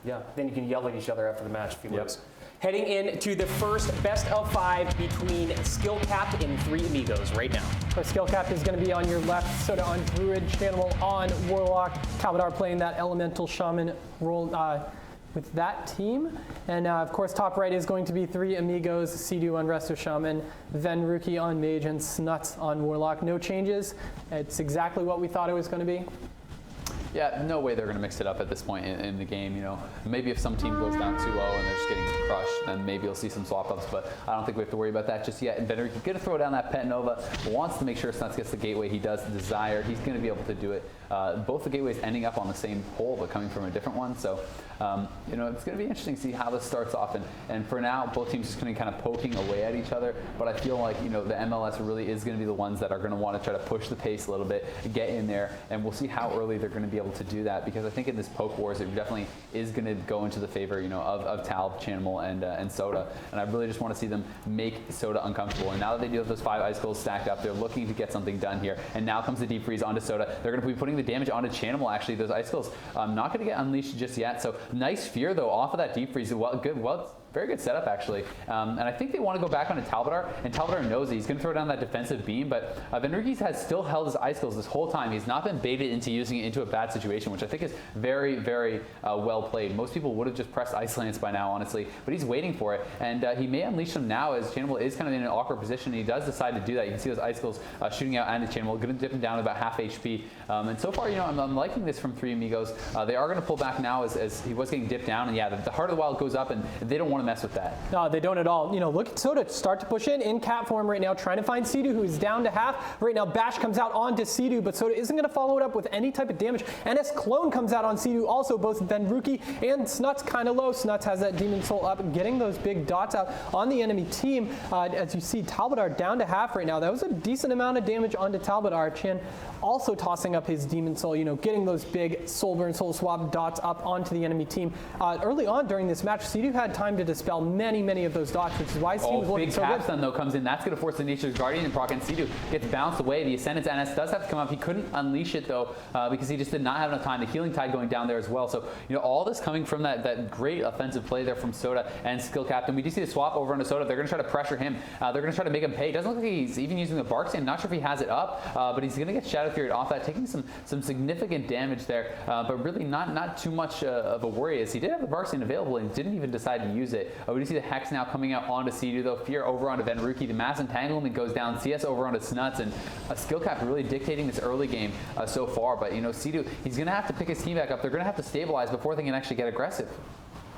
Yeah, then you can yell at each other after the match if you lose. Heading into the first best of 5 between Skill Capped and 3 Amigos right now. So Skill Capped is going to be on your left, Sodah on Druid, Chanimal on Warlock, Talbadar playing that Elemental Shaman role with that team. And of course, top right is going to be 3 Amigos, Cdew on Resto Shaman, Venruki on Mage, and Snutz on Warlock. No changes. It's exactly what we thought it was going to be. Yeah, no way they're going to mix it up at this point in the game. You know, maybe if some team goes down 2-0 and they're just getting crushed, then maybe you'll see some swap ups. But I don't think we have to worry about that just yet. And Venruki going to throw down that Pet Nova. Wants to make sure Snutz gets the gateway he does desire. He's going to be able to do it. Both the gateways ending up on the same pole, but coming from a different one. So, you know, it's going to be interesting to see how this starts off. And for now, both teams just going to be kind of poking away at each other. But I feel like, you know, the MLS really is going to be the ones that are going to want to try to push the pace a little bit, get in there, and we'll see how early they're going to be able to do that. Because I think in this poke wars, it definitely is going to go into the favor, you know, of Tal, Chanimal, and Sodah. And I really just want to see them make Sodah uncomfortable. And now that they do have those 5 icicles stacked up, they're looking to get something done here. And now comes the deep freeze onto Sodah. They're going to be putting the damage onto Chanimal. Actually, those icicles not going to get unleashed just yet. So nice fear though off of that deep freeze. Very good setup, actually. And I think they want to go back onto Talbadar, and Talbadar knows it. He's going to throw down that defensive beam, but Venruki has still held his icicles this whole time. He's not been baited into using it into a bad situation, which I think is very, very well played. Most people would have just pressed Ice Lance by now, honestly, but he's waiting for it, and he may unleash them now as Chanimal is kind of in an awkward position, and he does decide to do that. You can see those icicles shooting out and Chanimal, going to dip him down to about half HP. And so far, you know, I'm liking this from 3 Amigos. They are going to pull back now as he was getting dipped down, and yeah, the Heart of the Wild goes up, and they don't want to mess with that. No, they don't at all. You know, look at Sodah start to push in cat form right now, trying to find Cdew, who's down to half. Right now, Bash comes out onto Cdew, but Sodah isn't going to follow it up with any type of damage. NS Clone comes out on Cdew also, both Venruki and Snutz kind of low. Snutz has that Demon Soul up, getting those big dots out on the enemy team. As you see, Talbadar down to half right now. That was a decent amount of damage onto Talbadar. Chan also tossing up his Demon Soul, you know, getting those big Soul Burn, Soul Swap dots up onto the enemy team. Early on during this match, Cdew had time to dispel many of those dots, which is why Cdew was looking so good. Big Capstun though comes in. That's going to force the Nature's Guardian and proc, and Cdew gets bounced away. The Ascendant's NS does have to come up. He couldn't unleash it though because he just did not have enough time. The Healing Tide going down there as well. So, you know, all this coming from that great offensive play there from Sodah and Skill Captain. We do see the swap over onto Sodah. They're going to try to pressure him. They're going to try to make him pay. It doesn't look like he's even using the Bark Stand. Not sure if he has it up, but he's going to get Shadow Fury off that, taking some significant damage there, but really not too much of a worry, as he did have the Bark Stand available and didn't even decide to use it. We do see the Hex now coming out onto Cdew though. Fear over onto Venruki. The Mass Entanglement goes down. CS over onto Snutz, and a Skill Cap really dictating this early game so far. But you know, Cdew, he's going to have to pick his team back up. They're going to have to stabilize before they can actually get aggressive.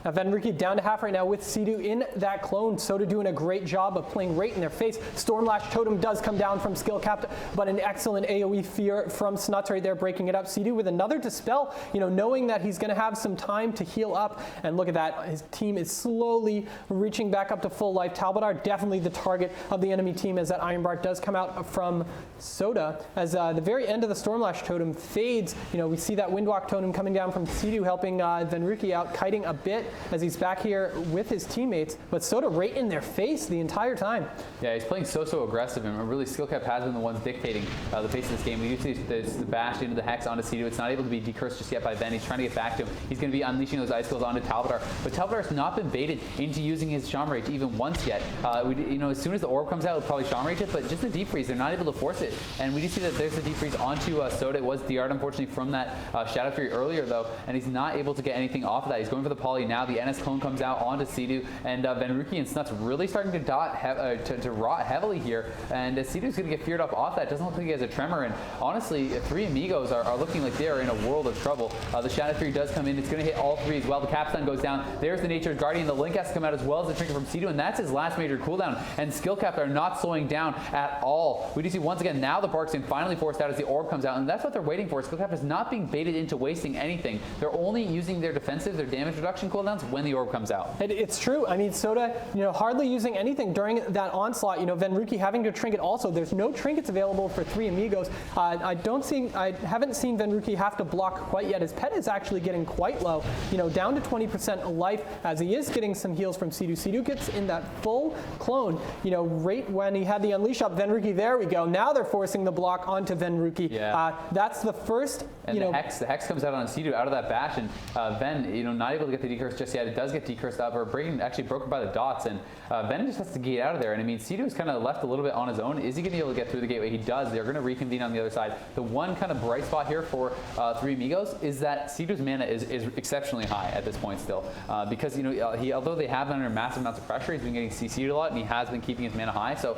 Now Venruki down to half right now with Cdew in that clone. Sodah doing a great job of playing right in their face. Stormlash Totem does come down from Skill Capped, but an excellent AoE fear from Snutz right there, breaking it up. Cdew with another Dispel, you know, knowing that he's going to have some time to heal up. And look at that, his team is slowly reaching back up to full life. Talbadar definitely the target of the enemy team, as that Iron Bark does come out from Sodah. As the very end of the Stormlash Totem fades, you know, we see that Windwalk Totem coming down from Cdew, helping Venruki out, kiting a bit as he's back here with his teammates, but Sodah right in their face the entire time. Yeah, he's playing so aggressive, and really Skill Cap has been the ones dictating the pace of this game. We usually the bash into the Hex onto Cdew. It's not able to be decursed just yet by Ven. He's trying to get back to him. He's going to be unleashing those icicles onto Talbadar, but Talbadar's not been baited into using his Shaman Rage even once yet. You know, as soon as the orb comes out, it'll probably Shaman Rage it, but just the deep freeze, they're not able to force it. And we do see that there's the deep freeze onto Sodah. It was DR'd unfortunately from that Shadow Fury earlier though, and he's not able to get anything off of that. He's going for the poly now. The NS Clone comes out onto Cdew, and Venruki and Snutz really starting to rot heavily here, and Cdew's going to get feared off that. Doesn't look like he has a tremor, and honestly, 3 Amigos are looking like they are in a world of trouble. The Shadow Fury does come in. It's going to hit all 3 as well. The Capstun goes down. There's the Nature's Guardian. The Link has to come out as well as the Trinket from Cdew, and that's his last major cooldown, and Skill Cap are not slowing down at all. We do see once again now the Bark Stand finally forced out as the orb comes out, and that's what they're waiting for. Skill Cap is not being baited into wasting anything. They're only using their defensive, their damage reduction cooldowns cooldowns when the orb comes out. It's true. I mean, Sodah, hardly using anything during that onslaught. Venruki having to trinket also. There's no trinkets available for 3 Amigos. I haven't seen Venruki have to block quite yet. His pet is actually getting quite low, down to 20% life as he is getting some heals from Cdew. Cdew gets in that full clone, right when he had the unleash up. Venruki, there we go. Now they're forcing the block onto Venruki. Yeah. That's the first. And the hex comes out on Cdew out of that bash, and Ven, not able to get the decurse just yet. It does get decursed up, or actually broken by the dots, and Ven just has to gate out of there. And I mean, Cdew is kind of left a little bit on his own. Is he going to be able to get through the gateway? He does. They're going to reconvene on the other side. The one kind of bright spot here for 3 Amigos is that Cdew's mana is exceptionally high at this point still, because although they have been under massive amounts of pressure, he's been getting CC'd a lot, and he has been keeping his mana high. So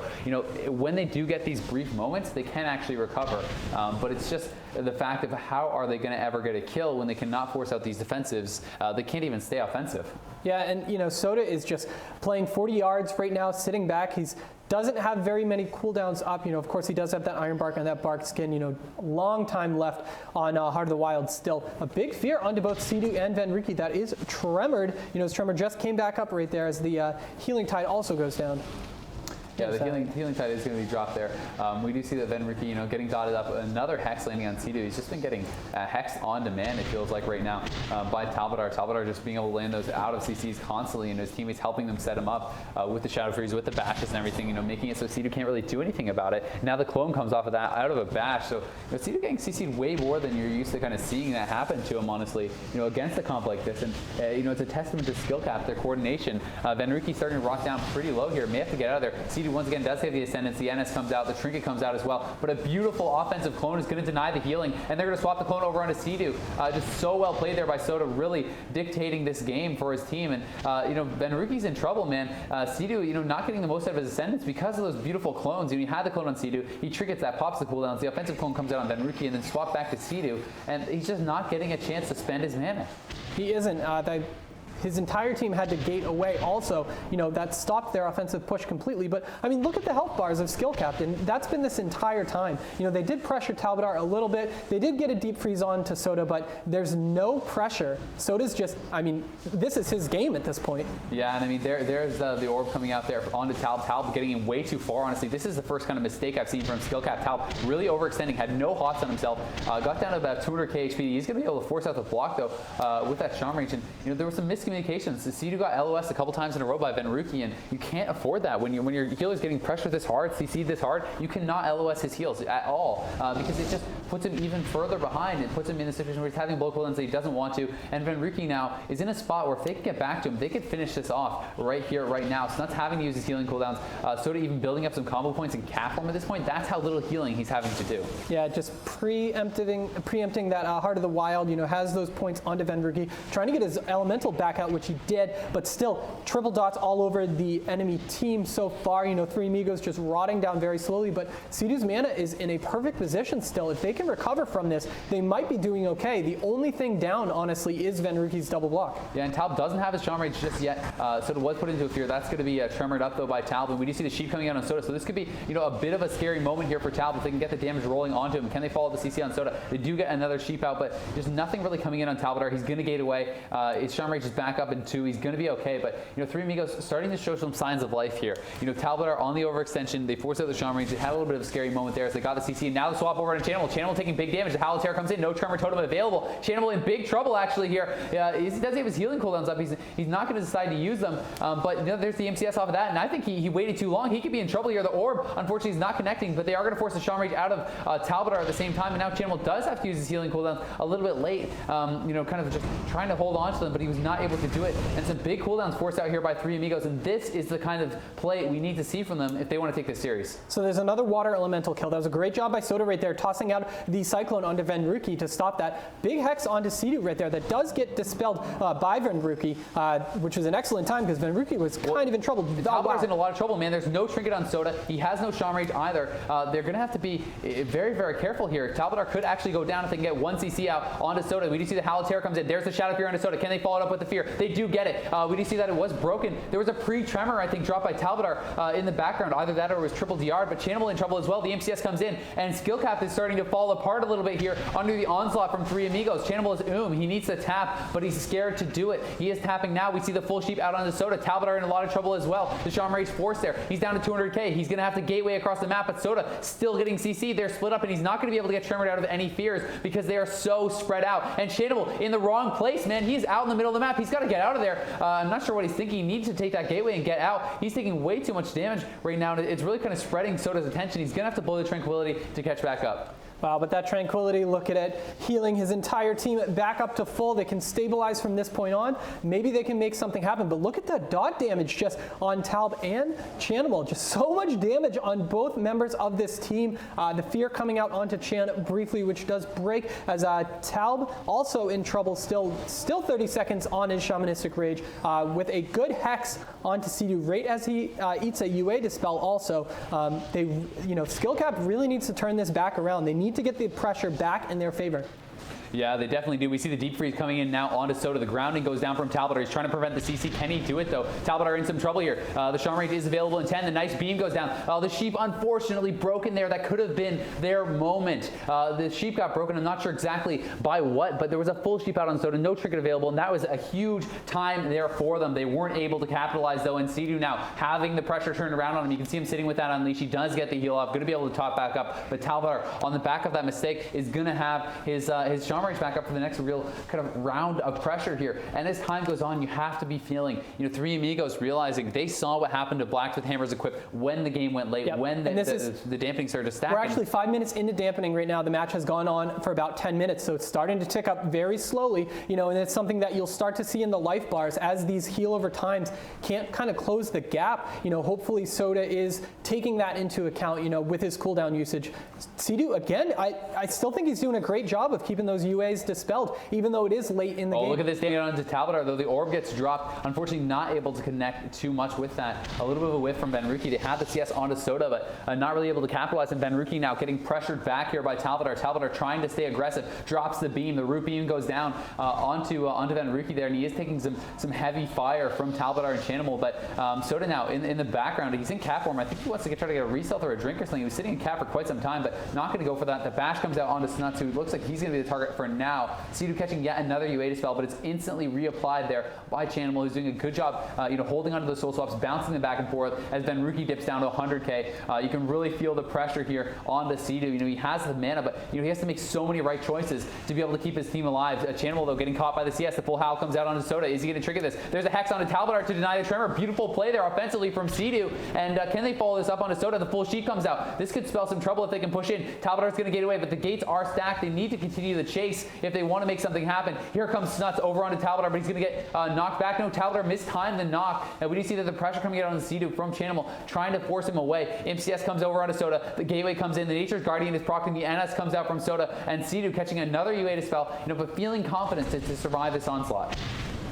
when they do get these brief moments, they can actually recover. But it's just the fact of how are they going to ever get a kill when they cannot force out these defensives? They can't even stay offensive. Yeah, and Sodah is just playing 40 yards right now, sitting back. He's doesn't have very many cooldowns up. Of course, he does have that Iron Bark and that Bark Skin. Long time left on Heart of the Wild still. A big fear onto both Cdew and Venruki that is tremored. His tremor just came back up right there as the Healing Tide also goes down. Yeah, the healing tide is going to be dropped there. We do see that Venruki, getting dotted up. Another hex landing on Cdew. He's just been getting hexed on demand, it feels like right now, by Talbadar. Talbadar just being able to land those out of CCs constantly, and his teammates helping them set him up with the Shadow Freeze, with the bashes and everything, making it so Cdew can't really do anything about it. Now the clone comes off of that out of a bash, so Cdew getting CC'd way more than you're used to kind of seeing that happen to him, honestly, against a comp like this. And, it's a testament to skill cap, their coordination. Venruki starting to rock down pretty low here, may have to get out of there. Cdew once again does have the Ascendance, the NS comes out, the Trinket comes out as well, but a beautiful offensive clone is going to deny the healing, and they're going to swap the clone over onto Cdew. Just so well played there by Sodah, really dictating this game for his team, and Venruki's in trouble, man. Cdew, not getting the most out of his Ascendance because of those beautiful clones. He had the clone on Cdew, he triggers that, pops the cooldowns, the offensive clone comes out on Venruki, and then swap back to Cdew, and he's just not getting a chance to spend his mana. He isn't. His entire team had to gate away also. That stopped their offensive push completely. But, I mean, look at the health bars of Skill Captain. That's been this entire time. They did pressure Talbadar a little bit. They did get a deep freeze on to Sodah, but there's no pressure. Sodah's just, this is his game at this point. Yeah, and I mean, there's the orb coming out there onto Talb. Talb getting in way too far, honestly. This is the first kind of mistake I've seen from Skill Cap. Talb really overextending, had no hots on himself, got down to about 200k HP. He's going to be able to force out the block, though, with that Charm Range. And, there were some miscommunications. The Cdew got LOS a couple times in a row by Venruki, and you can't afford that. When your healer's getting pressured this hard, CC'd this hard, you cannot LOS his heals at all, because it just puts him even further behind. It puts him in a situation where he's having blow cooldowns that he doesn't want to, and Venruki now is in a spot where if they can get back to him, they could finish this off right here, right now. Snutz having to use his healing cooldowns, Sodah even building up some combo points in cap form at this point. That's how little healing he's having to do. Yeah, just preempting that Heart of the Wild, has those points onto Venruki, trying to get his elemental back out, which he did, but still triple dots all over the enemy team so far. 3 Amigos just rotting down very slowly, but Cdew's mana is in a perfect position still. If they can recover from this, they might be doing okay. The only thing down, honestly, is Venruki's double block. Yeah, and Talb doesn't have his Charm Rage just yet. Sodah was put into a fear. That's going to be tremored up, though, by Talb, and we do see the sheep coming out on Sodah, so this could be, a bit of a scary moment here for Talb if they can get the damage rolling onto him. Can they follow the CC on Sodah? They do get another sheep out, but there's nothing really coming in on Talbadar. He's going to gate away. His Charm Rage is back up in 2. He's going to be okay, but 3 Amigos starting to show some signs of life here. Talbadar on the overextension, they forced out the Charm Range. They had a little bit of a scary moment there as they got the CC, and now the swap over to Chanimal. Chanimal taking big damage. The Halotera comes in, no Tremor Totem available. Chanimal in big trouble actually here. He does have his healing cooldowns up. He's not going to decide to use them, but there's the MCS off of that, and I think he waited too long. He could be in trouble here. The orb, unfortunately, is not connecting, but they are going to force the Charm Range out of Talbadar at the same time, and now Chanimal does have to use his healing cooldowns a little bit late, kind of just trying to hold on to them, but he was not able to do it, and some big cooldowns forced out here by 3 Amigos, and this is the kind of play we need to see from them if they want to take this series. So there's another water elemental kill. That was a great job by Sodah right there, tossing out the Cyclone onto Venruki to stop that. Big hex onto Cdew right there that does get dispelled by Venruki, which was an excellent time because Venruki was kind of in trouble. Talbadar's in a lot of trouble, man. There's no trinket on Sodah. He has no Charm Rage either. They're going to have to be very, very careful here. Talbadar could actually go down if they can get one CC out onto Sodah. We do see the Halotera comes in. There's the Shadow Fear onto Sodah. Can they follow it up with the Fear? here. They do get it. We do see that it was broken. There was a pre-tremor, I think, dropped by Talbadar in the background. Either that or it was triple DR'd, but Chanimal in trouble as well. The MCS comes in, and Skill Cap is starting to fall apart a little bit here under the onslaught from 3 Amigos. Chanimal is He needs to tap, but he's scared to do it. He is tapping now. We see the full sheep out on the Sodah. Talbadar in a lot of trouble as well. The Shaman Rage forced there. He's down to 200k. He's going to have to gateway across the map, but Sodah still getting CC. They're split up, and he's not going to be able to get tremored out of any fears because they are so spread out. And Chanimal in the wrong place, man. He's out in the middle of the map. He's got to get out of there. I'm not sure what he's thinking. He needs to take that gateway and get out. He's taking way too much damage right now. It's really kind of spreading Sodah's attention. He's going to have to blow the Tranquility to catch back up. Wow, but that Tranquility, look at it, healing his entire team back up to full. They can stabilize from this point on. Maybe they can make something happen, but look at the dot damage just on Talb and Chanimal. Just so much damage on both members of this team. The fear coming out onto Chan briefly, which does break as Talb also in trouble, still 30 seconds on his Shamanistic Rage with a good Hex onto Cdew right as he eats a UA Dispel also. Skill Cap really needs to turn this back around. They need to get the pressure back in their favor. Yeah, they definitely do. We see the Deep Freeze coming in now onto Sodah. The grounding goes down from Talbadar. He's trying to prevent the CC. Can he do it, though? Talbadar in some trouble here. The Shaman Rage is available in 10. The nice beam goes down. The Sheep, unfortunately, broken there. That could have been their moment. The Sheep got broken. I'm not sure exactly by what, but there was a full Sheep out on Sodah. No trinket available, and that was a huge time there for them. They weren't able to capitalize, though, and Cdew now having the pressure turned around on him. You can see him sitting with that Unleash. He does get the heal up. Going to be able to top back up, but Talbadar, on the back of that mistake, is going to have his Shaman Rage back up for the next real kind of round of pressure here. And as time goes on, you have to be feeling, 3 Amigos realizing they saw what happened to Blacks with Hammers equipped when the game went late, when the dampening started to stack. We're actually 5 minutes into dampening right now. The match has gone on for about 10 minutes, so it's starting to tick up very slowly, and it's something that you'll start to see in the life bars as these heal over times can't kind of close the gap. Hopefully Sodah is taking that into account, with his cooldown usage. Cdew, again, I still think he's doing a great job of keeping those UAs dispelled, even though it is late in the game. Look at this damage onto Talbadar, though. The orb gets dropped. Unfortunately, not able to connect too much with that. A little bit of a whiff from Venruki. They had the CS onto Sodah, but not really able to capitalize. And Venruki now getting pressured back here by Talbadar. Talbadar trying to stay aggressive, drops the beam. The root beam goes down onto Venruki there, and he is taking some heavy fire from Talbadar and Chanimal. But Sodah now in the background. He's in cap form. I think he wants to try to get a reset or a drink or something. He was sitting in cap for quite some time, but not going to go for that. The bash comes out onto Snutz, who looks like he's going to be the target for now. Cdew catching yet another UA Dispel, but it's instantly reapplied there by Chanimal, who's doing a good job, holding onto those soul swaps, bouncing them back and forth as Venruki dips down to 100k. You can really feel the pressure here onto Cdew. He has the mana, but he has to make so many right choices to be able to keep his team alive. Chanimal, though, getting caught by the CS. The full howl comes out onto Sodah. Is he going to trigger this? There's a Hex onto Talbadar to deny the tremor. Beautiful play there offensively from Cdew, and can they follow this up onto Sodah? The full sheet comes out. This could spell some trouble if they can push in. Talbadar's going to get away, but the gates are stacked. They need to continue the chase if they want to make something happen. Here comes Snutz over onto Talbadar, but he's going to get knocked back. No, Talbadar mistimed the knock, and we do see that the pressure coming out on Cdew from Chanimal, trying to force him away. MCS comes over onto Sodah. The gateway comes in. The Nature's Guardian is proccing. The NS comes out from Sodah, and Cdew catching another UA Dispel, but feeling confident to survive this onslaught.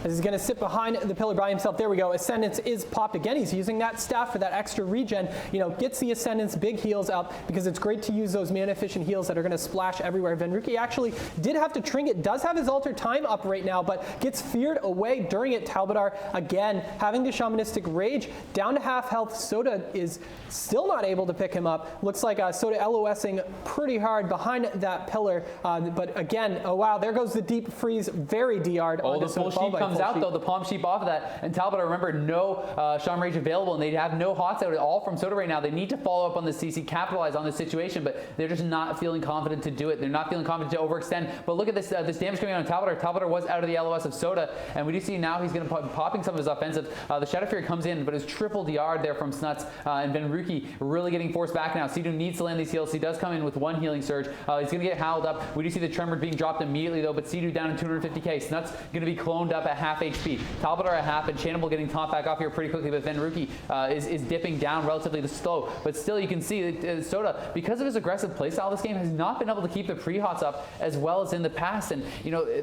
As he's going to sit behind the pillar by himself. There we go. Ascendance is popped again. He's using that staff for that extra regen. Gets the Ascendance big heals up because it's great to use those mana efficient heals that are going to splash everywhere. Venruki actually did have to trinket. Does have his Alter Time up right now, but gets feared away during it. Talbadar again having the Shamanistic Rage down to half health. Sodah is still not able to pick him up. Looks like Sodah LOSing pretty hard behind that pillar. But again, oh wow, there goes the Deep Freeze. Very DR'd. The full sheep comes out, though, the palm sheep off of that, and Talbadar, remember, no Shaman Rage available, and they have no hots out at all from Sodah right now. They need to follow up on the CC, capitalize on this situation, but they're just not feeling confident to do it. They're not feeling confident to overextend. But look at this this damage coming on Talbadar. Talbadar was out of the LOS of Sodah, and we do see now he's going to popping some of his offensive. The Shadow Fury comes in, but it's triple DR'd there from Snutz, and Venruki really getting forced back now. Cdew needs to land these heals. He does come in with one healing surge. He's going to get howled up. We do see the Tremor being dropped immediately, though, but Cdew down to 250k. Snutz going to be cloned up at half HP. Talbadar at half, and Chanimal getting top back off here pretty quickly, but Venruki is dipping down relatively slow. But still, you can see Sodah, because of his aggressive playstyle, this game has not been able to keep the pre-hots up as well as in the past, and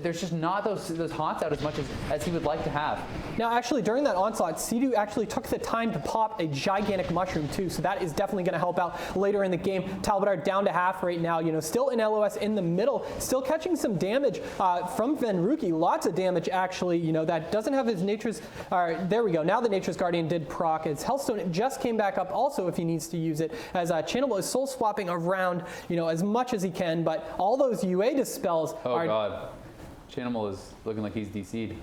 there's just not those hots out as much as he would like to have. Now, actually, during that onslaught, Cdew actually took the time to pop a gigantic mushroom too, so that is definitely going to help out later in the game. Talbadar down to half right now, still in LOS in the middle, still catching some damage from Venruki, lots of damage actually, that doesn't have his Nature's, there we go. Now the Nature's Guardian did proc. Its Healthstone, it just came back up also if he needs to use it, as Chanimals is soul swapping around, as much as he can, but all those UA dispels Oh God. Chanimal is looking like he's DC'd.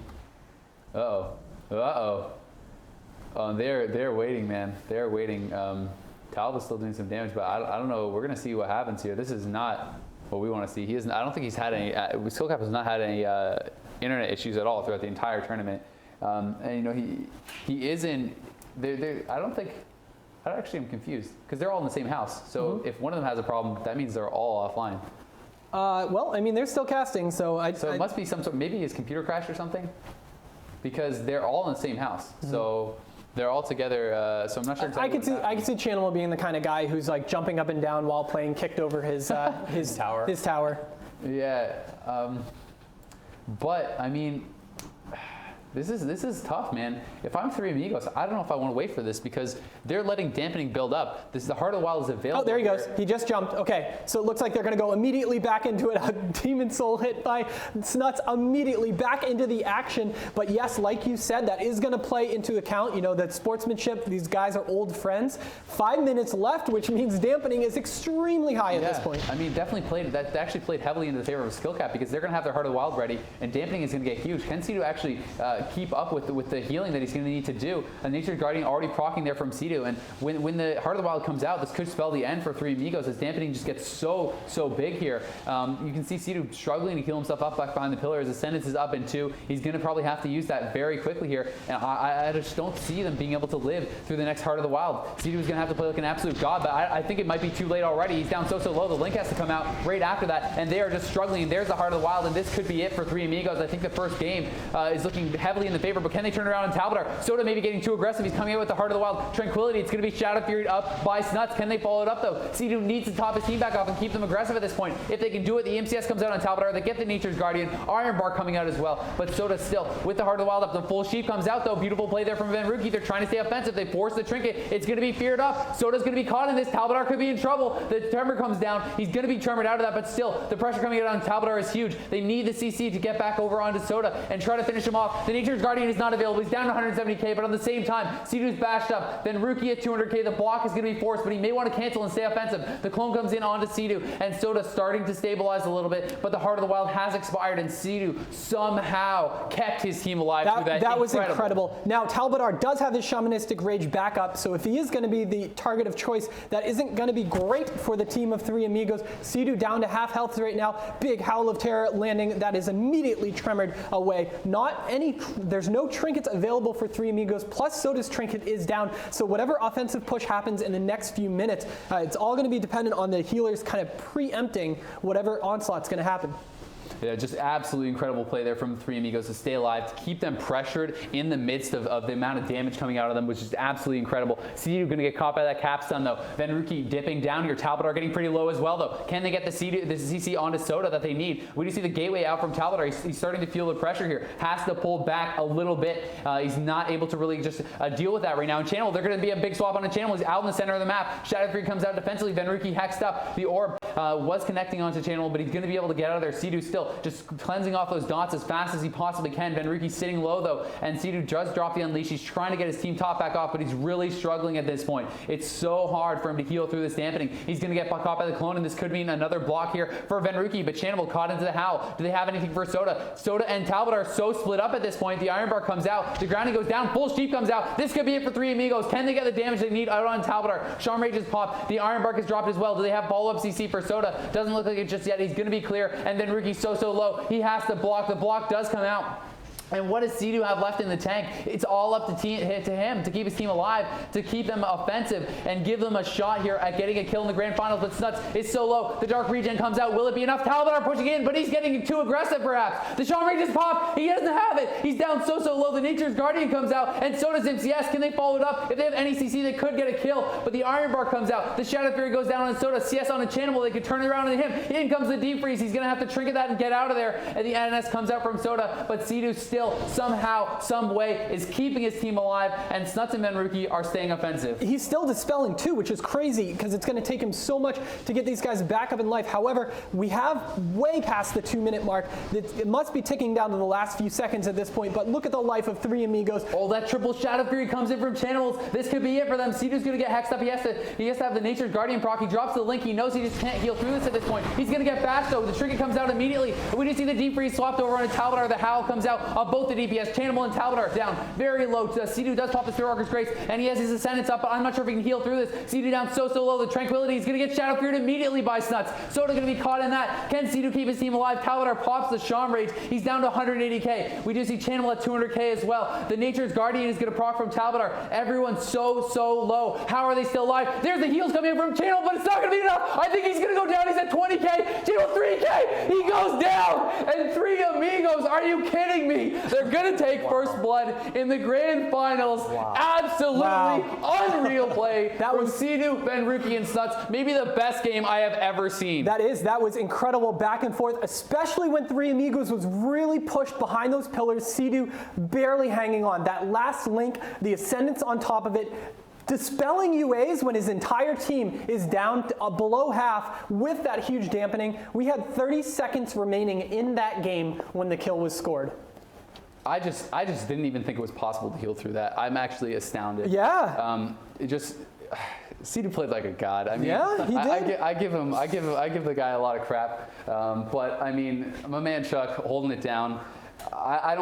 Uh-oh. They're waiting, man. They're waiting. Talbot's still doing some damage, but I don't know. We're going to see what happens here. This is not what we want to see. I don't think he's had any, Skullcap has not had any internet issues at all throughout the entire tournament. And he is in, I actually am confused because they're all in the same house. So if one of them has a problem, that means they're all offline. Well, I mean, they're still casting, so it must be some sort, maybe his computer crashed or something, because they're all in the same house. So they're all together. So I'm not sure exactly. I could see Chanimal being the kind of guy who's like jumping up and down while playing kicked over his tower. His tower. Yeah, but I mean, this is tough, man. If I'm 3 Amigos, I don't know if I want to wait for this because they're letting dampening build up. The Heart of the Wild is available. Oh, there he goes. He just jumped. Okay, so it looks like they're going to go immediately back into it. A Demon Soul hit by Snutz immediately back into the action. But yes, like you said, that is going to play into account. That sportsmanship, these guys are old friends. 5 minutes left, which means dampening is extremely high at this point. I mean, that actually played heavily into the favor of Skill Cap because they're going to have their Heart of the Wild ready, and dampening is going to get huge. Can Cdew actually keep up with the healing that he's going to need to do? A Nature's Guardian already proccing there from Cdew, and when the Heart of the Wild comes out, this could spell the end for 3 Amigos as dampening just gets so big here. You can see Cdew struggling to heal himself up back behind the pillar as Ascendance is up in 2. He's going to probably have to use that very quickly here, and I just don't see them being able to live through the next Heart of the Wild. Cdew is going to have to play like an absolute god, but I think it might be too late already. He's down so low. The Link has to come out right after that, and they are just struggling, and there's the Heart of the Wild, and this could be it for 3 Amigos. I think the first game is looking heavily in the favor, but can they turn around in Talbadar? Sodah maybe getting too aggressive. He's coming out with the Heart of the Wild. Tranquility, it's going to be Shadow Fury up by Snutz. Can they follow it up, though? Cdew needs to top his team back off and keep them aggressive at this point. If they can do it, the MCS comes out on Talbadar. They get the Nature's Guardian. Iron Bar coming out as well, but Sodah still with the Heart of the Wild up. The full sheep comes out, though. Beautiful play there from Venruki. They're trying to stay offensive. They force the trinket. It's going to be feared up. Sodah's going to be caught in this. Talbadar could be in trouble. The tremor comes down. He's going to be tremored out of that, but still, the pressure coming out on Talbadar is huge. They need the CC to get back over onto Sodah and try to finish him off. The Nature's Guardian is not available. He's down to 170k, but on the same time, Cdew's bashed up. Venruki at 200k. The block is going to be forced, but he may want to cancel and stay offensive. The clone comes in onto Cdew, and Sodah starting to stabilize a little bit, but the Heart of the Wild has expired, and Cdew somehow kept his team alive through that. That was incredible. Now, Talbadar does have his Shamanistic Rage back up, so if he is going to be the target of choice, that isn't going to be great for the team of 3 Amigos. Cdew down to half health right now. Big Howl of Terror landing. That is immediately tremored away. There's no trinkets available for 3 Amigos, plus Sodah's trinket is down, so whatever offensive push happens in the next few minutes, it's all going to be dependent on the healers kind of preempting whatever onslaught's going to happen. Yeah, just absolutely incredible play there from the 3 Amigos to stay alive, to keep them pressured in the midst of the amount of damage coming out of them, which is absolutely incredible. Cdew going to get caught by that capstun, though. Venruki dipping down here. Talbadar getting pretty low as well, though. Can they get the CC onto Sodah that they need? We do see the gateway out from Talbadar. He's starting to feel the pressure here. Has to pull back a little bit. He's not able to really just deal with that right now. In Channel, they're going to be a big swap on a Channel. He's out in the center of the map. Shadow Fury comes out defensively. Venruki hexed up. The orb was connecting onto Channel, but he's going to be able to get out of there. Cdew still just cleansing off those dots as fast as he possibly can. Venruki sitting low, though, and Cdew does drop the Unleash. He's trying to get his team top back off, but he's really struggling at this point. It's so hard for him to heal through this dampening. He's going to get caught by the clone, and this could mean another block here for Venruki, but Chanimal caught into the Howl. Do they have anything for Sodah? Sodah and Talbadar are so split up at this point. The Iron Bar comes out. The grounding goes down. Full Sheep comes out. This could be it for 3 Amigos. Can they get the damage they need out on Talbadar? Charm Rage is popped. The Iron Bark is dropped as well. Do they have follow-up CC for Sodah? Doesn't look like it just yet. He's going to be clear, and then Venruki's so low. He has to block. The block does come out. And what does Cdew have left in the tank? It's all up to him to keep his team alive, to keep them offensive, and give them a shot here at getting a kill in the grand finals. But Snutz is so low. The Dark Regen comes out. Will it be enough? Talbadar pushing in, but he's getting too aggressive perhaps. The Shaman Rage is popped. He doesn't have it. He's down so low. The Nature's Guardian comes out, and so does MCS. Can they follow it up? If they have any CC, they could get a kill. But the Iron Bar comes out. The Shadow Fury goes down on Sodah. CS on a Chanimal. They could turn it around on him. In comes the Deep Freeze. He's going to have to trinket that and get out of there. And the NS comes out from Sodah, but Cdew still still somehow, some way is keeping his team alive, and Snutz and Venruki are staying offensive. He's still dispelling too, which is crazy because it's going to take him so much to get these guys back up in life. However, we have way past the 2-minute mark. It must be ticking down to the last few seconds at this point, but look at the life of 3 Amigos. Oh, that triple Shadow Fury comes in from Chanimals. This could be it for them. Cdew's going to get hexed up. He has to have the Nature's Guardian proc. He drops the link. He knows he just can't heal through this at this point. He's going to get bashed though. The trinket comes out immediately. We just see the deep freeze swapped over on a Talbadar. The Howl comes out on both the DPS. Chanimal and Talbadar down very low. Cdew does pop the Through Archer's Grace, and he has his Ascendance up, but I'm not sure if he can heal through this. Cdew down so low. The Tranquility is going to get Shadow Feared immediately by Snutz. Sodah going to be caught in that. Can Cdew keep his team alive? Talbadar pops the Shaman Rage. He's down to 180k. We do see Chanimal at 200k as well. The Nature's Guardian is going to proc from Talbadar. Everyone's so low. How are they still alive? There's the heals coming in from Chanimal, but it's not going to be enough. I think he's going to go down. He's at 20k. Chanimal 3k. He goes down. And 3 Amigos. Are you kidding me? They're going to take first blood in the grand finals. Absolutely unreal play from Cdew, Venruki, and Snutz. Maybe the best game I have ever seen. That was incredible back and forth, especially when 3 Amigos was really pushed behind those pillars. Cdew barely hanging on. That last link, the Ascendance on top of it, dispelling UAs when his entire team is down below half with that huge dampening. We had 30 seconds remaining in that game when the kill was scored. I just didn't even think it was possible to heal through that. I'm actually astounded. Yeah. Cdew played like a god. I mean, yeah, he did. I give the guy a lot of crap. But I mean, my man Chuck holding it down. I'll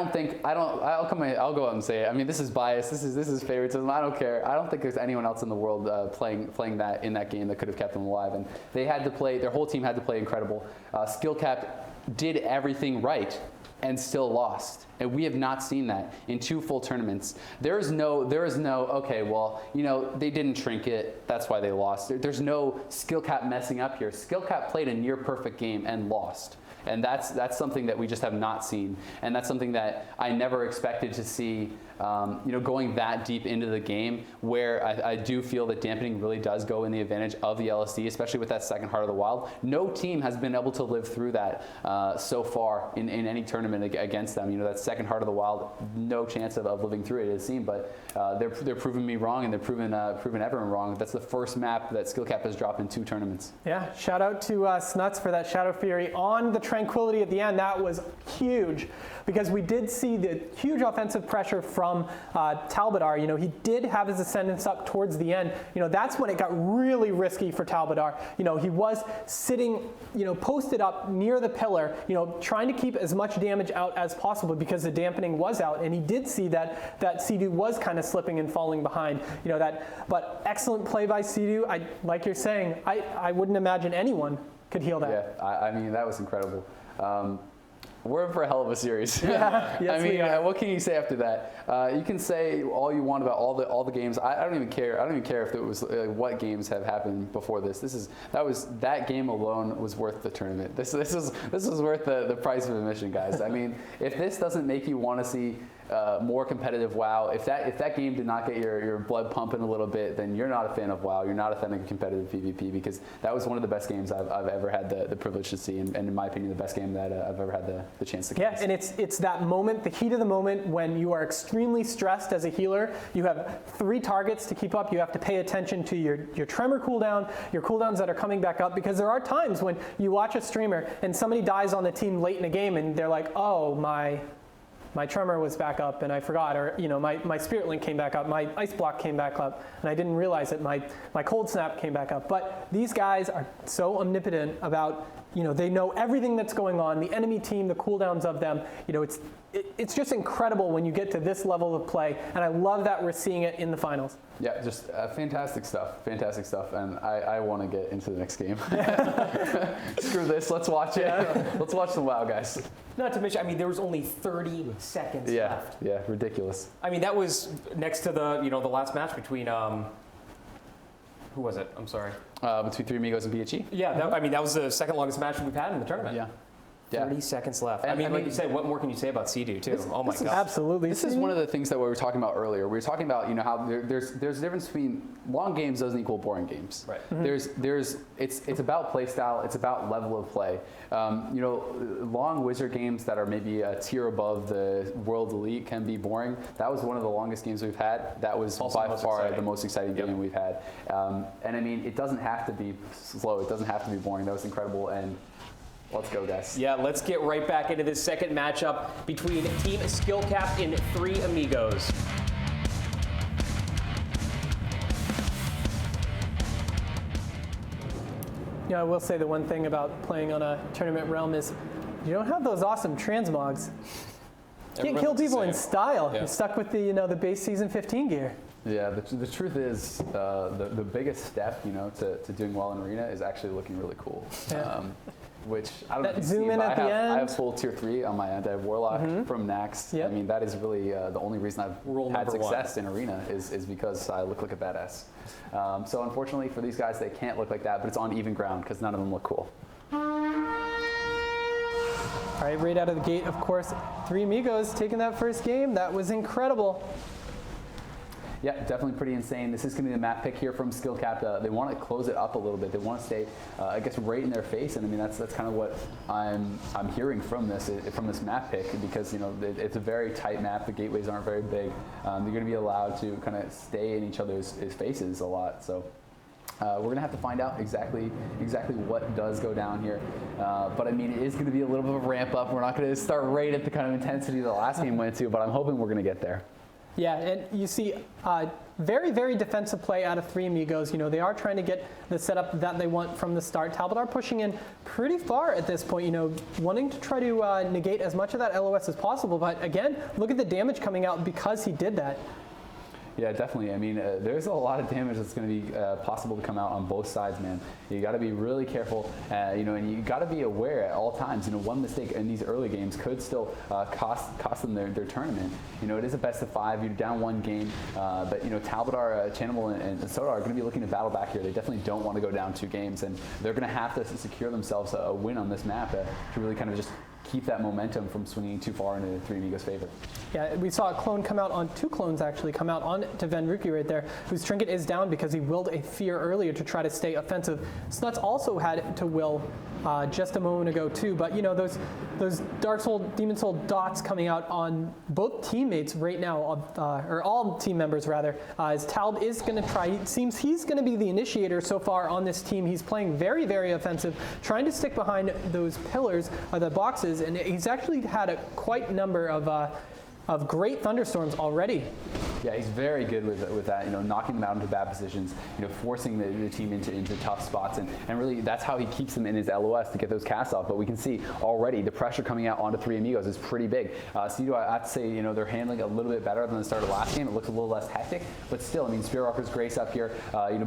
go out and say it. I mean, this is bias. This is favoritism. I don't care. I don't think there's anyone else in the world playing that in that game that could have kept them alive. And they had to play. Their whole team had to play incredible. Skillcap did everything right and still lost. And we have not seen that in 2 full tournaments. There is no, okay, well, they didn't trinket, that's why they lost. There's no Skillcap messing up here. Skillcap played a near perfect game and lost. And that's something that we just have not seen. And that's something that I never expected to see, going that deep into the game, where I do feel that dampening really does go in the advantage of the LSD, especially with that second Heart of the Wild. No team has been able to live through that so far in any tournament against them. That second Heart of the Wild, no chance of living through it, it seemed. But they're proving me wrong, and they're proving everyone wrong. That's the first map that Skillcap has dropped in 2 tournaments. Yeah, shout out to Snutz for that Shadow Fury on the Tranquility at the end. That was huge because we did see the huge offensive pressure from Talbadar. He did have his Ascendance up towards the end. That's when it got really risky for Talbadar. He was sitting, posted up near the pillar, trying to keep as much damage out as possible because the dampening was out, and he did see that Cdew was kind of slipping and falling behind. But excellent play by Cdew. Like you're saying, I wouldn't imagine anyone could heal that. Yeah, I mean, that was incredible. We're in for a hell of a series. Yeah, yes, I mean, what can you say after that? You can say all you want about all the games. I don't even care. I don't even care if it was what games have happened before this. That game alone was worth the tournament. This is worth the price of admission, guys. I mean, if this doesn't make you want to see more competitive WoW, if that game did not get your blood pumping a little bit, then you're not a fan of WoW. You're not a fan of competitive PvP, because that was one of the best games I've ever had the privilege to see, and in my opinion, the best game that I've ever had the chance to play. Yeah, and it's that moment, the heat of the moment, when you are extremely stressed as a healer. You have 3 targets to keep up. You have to pay attention to your tremor cooldown, your cooldowns that are coming back up, because there are times when you watch a streamer and somebody dies on the team late in a game and they're like, oh, my tremor was back up and I forgot, or my spirit link came back up, my ice block came back up and I didn't realize it, my cold snap came back up. But these guys are so omnipotent about, they know everything that's going on, the enemy team, the cooldowns of them. It's just incredible when you get to this level of play, and I love that we're seeing it in the finals. Yeah, just fantastic stuff, and I want to get into the next game. Screw this, let's watch it. Yeah. Let's watch some WoW, guys. Not to mention, there was only 30 seconds left. Yeah, ridiculous. That was next to the the last match between who was it? I'm sorry. Between 3 Amigos and PHE? Yeah, that was the second longest match we've had in the tournament. Yeah. 30 seconds left. I mean, like you said, what more can you say about Cdew, too? Oh, my God. Absolutely. This is one of the things that we were talking about earlier. We were talking about, how there's a difference between long games doesn't equal boring games. Right. It's about play style. It's about level of play. Long Wizard games that are maybe a tier above the World Elite can be boring. That was one of the longest games we've had. That was also by far the most exciting game we've had. And I mean, it doesn't have to be slow. It doesn't have to be boring. That was incredible. And let's go, guys. Yeah, let's get right back into this second matchup between Team Skill Capped and 3 Amigos. I will say the one thing about playing on a tournament realm is you don't have those awesome transmogs. You can't kill people in style. Yeah. You're stuck with the base season 15 gear. Yeah, the truth is the biggest step, to doing well in Arena is actually looking really cool. Yeah. Which I don't know if you zoom see, in but at the end. I have full tier 3 on my end. I have Warlock from Nax. Yep. I mean, that is really the only reason I've Rule had number success in Arena is because I look like a badass. So unfortunately for these guys, they can't look like that, but it's on even ground because none of them look cool. All right, right out of the gate, of course, 3 Amigos taking that first game. That was incredible. Yeah, definitely pretty insane. This is going to be the map pick here from Skill Capped. They want to close it up a little bit. They want to stay, I guess, right in their face. And I mean, that's kind of what I'm hearing from this map pick because it's a very tight map. The gateways aren't very big. They're going to be allowed to kind of stay in each other's faces a lot. So. We're going to have to find out exactly what does go down here. But I mean, it is going to be a little bit of a ramp up. We're not going to start right at the kind of intensity the last game went to, but I'm hoping we're going to get there. Yeah, and you see very, very defensive play out of 3 Amigos. They are trying to get the setup that they want from the start. Talbadar pushing in pretty far at this point, wanting to try to negate as much of that LOS as possible. But again, look at the damage coming out because he did that. Yeah, definitely. I mean, there's a lot of damage that's going to be possible to come out on both sides, man. You got to be really careful, and you got to be aware at all times. One mistake in these early games could still cost them their tournament. It is a best of 5. You're down 1 game, but Talbadar, Chanimals, and Sodah are going to be looking to battle back here. They definitely don't want to go down 2 games, and they're going to have to secure themselves a win on this map to really kind of just keep that momentum from swinging too far into the 3 Amigos' favor. Yeah, we saw a clone come out on 2 clones actually come out on to Venruki right there, whose trinket is down because he willed a fear earlier to try to stay offensive. Snutz also had to will just a moment ago too, but those Dark Soul, Demon Soul dots coming out on both teammates right now, or all team members rather, as Talb is going to try. It seems he's going to be the initiator so far on this team. He's playing very, very offensive, trying to stick behind those pillars, the boxes, and he's actually had a quite number of great thunderstorms already. Yeah, he's very good with that, knocking them out into bad positions, forcing the team into tough spots, and really that's how he keeps them in his LOS to get those casts off. But we can see already the pressure coming out onto 3 Amigos is pretty big. Cdew, I have to say, they're handling it a little bit better than the start of last game. It looks a little less hectic, but still, I mean, Spearwalker's Grace up here,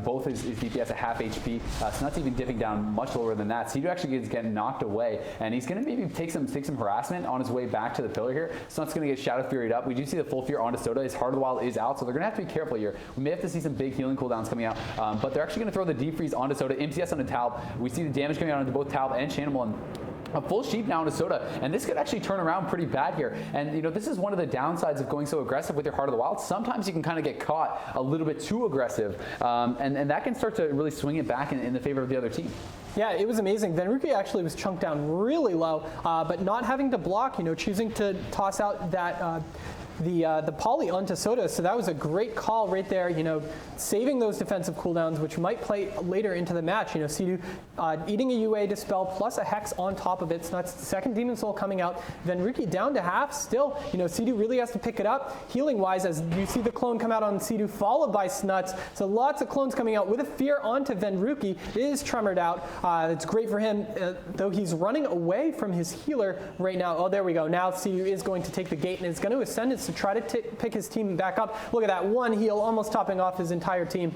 both his DPS at half HP. Snutz even dipping down much lower than that. Cdew actually is getting knocked away, and he's going to maybe take some harassment on his way back to the pillar here. Snutz going to get Shadow Fury'd up. We do see the full fear onto Sodah. His Heart of the Wild is out, so they're going to have to be careful here. We may have to see some big healing cooldowns coming out, but they're actually going to throw the deep freeze onto Sodah, MCS onto Talb. We see the damage coming out onto both Talb and Chanimals, and a full sheep now into Sodah, and this could actually turn around pretty bad here. And this is one of the downsides of going so aggressive with your Heart of the Wild. Sometimes you can kind of get caught a little bit too aggressive, and that can start to really swing it back in the favor of the other team. Yeah, it was amazing. Venruki actually was chunked down really low, but not having to block, choosing to toss out that the poly onto Sodah, so that was a great call right there, saving those defensive cooldowns, which might play later into the match. Cdew eating a UA Dispel plus a Hex on top of it, so that's the second Demon Soul coming out. Venruki down to half, still, Cdew really has to pick it up, healing-wise, as you see the clone come out on Cdew, followed by Snutz, so lots of clones coming out with a fear onto Venruki. It is tremored out. It's great for him, though he's running away from his healer right now. Oh, there we go. Now Cdew is going to take the gate, and is going to ascend it to try to pick his team back up. Look at that, 1 heal, almost topping off his entire team.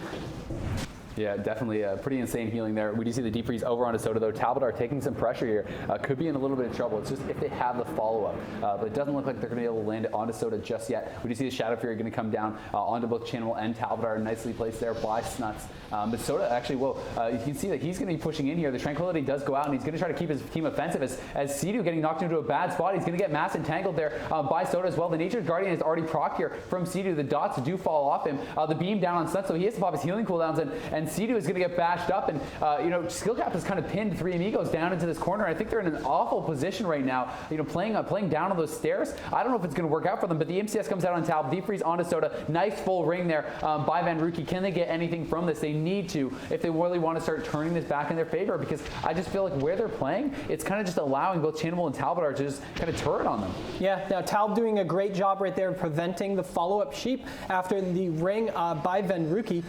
Yeah, definitely pretty insane healing there. We do see the deep freeze over onto Sodah, though. Talbadar taking some pressure here. Could be in a little bit of trouble. It's just if they have the follow-up. But it doesn't look like they're going to be able to land it onto Sodah just yet. We do see the Shadow Fury going to come down onto both Chanimal and Talbadar. Nicely placed there by Snutz. But Sodah actually, you can see that he's going to be pushing in here. The Tranquility does go out, and he's going to try to keep his team offensive as Cdew getting knocked into a bad spot. He's going to get mass entangled there by Sodah as well. The Nature's Guardian is already proc here from Cdew. The dots do fall off him. The beam down on Snutz, so he has to pop his healing cooldowns, and Cdew is going to get bashed up. And Skill Cap has kind of pinned 3 Amigos down into this corner. I think they're in an awful position right now. Playing down on those stairs. I don't know if it's going to work out for them, but the MCS comes out on Talb. Deep freeze onto Sodah. Nice full ring there by Venruki. Can they get anything from this? They need to if they really want to start turning this back in their favor, because I just feel like where they're playing, it's kind of just allowing both Chanimal and Talbadar to just kind of turret on them. Yeah, now Talb doing a great job right there preventing the follow-up sheep after the ring by Venruki,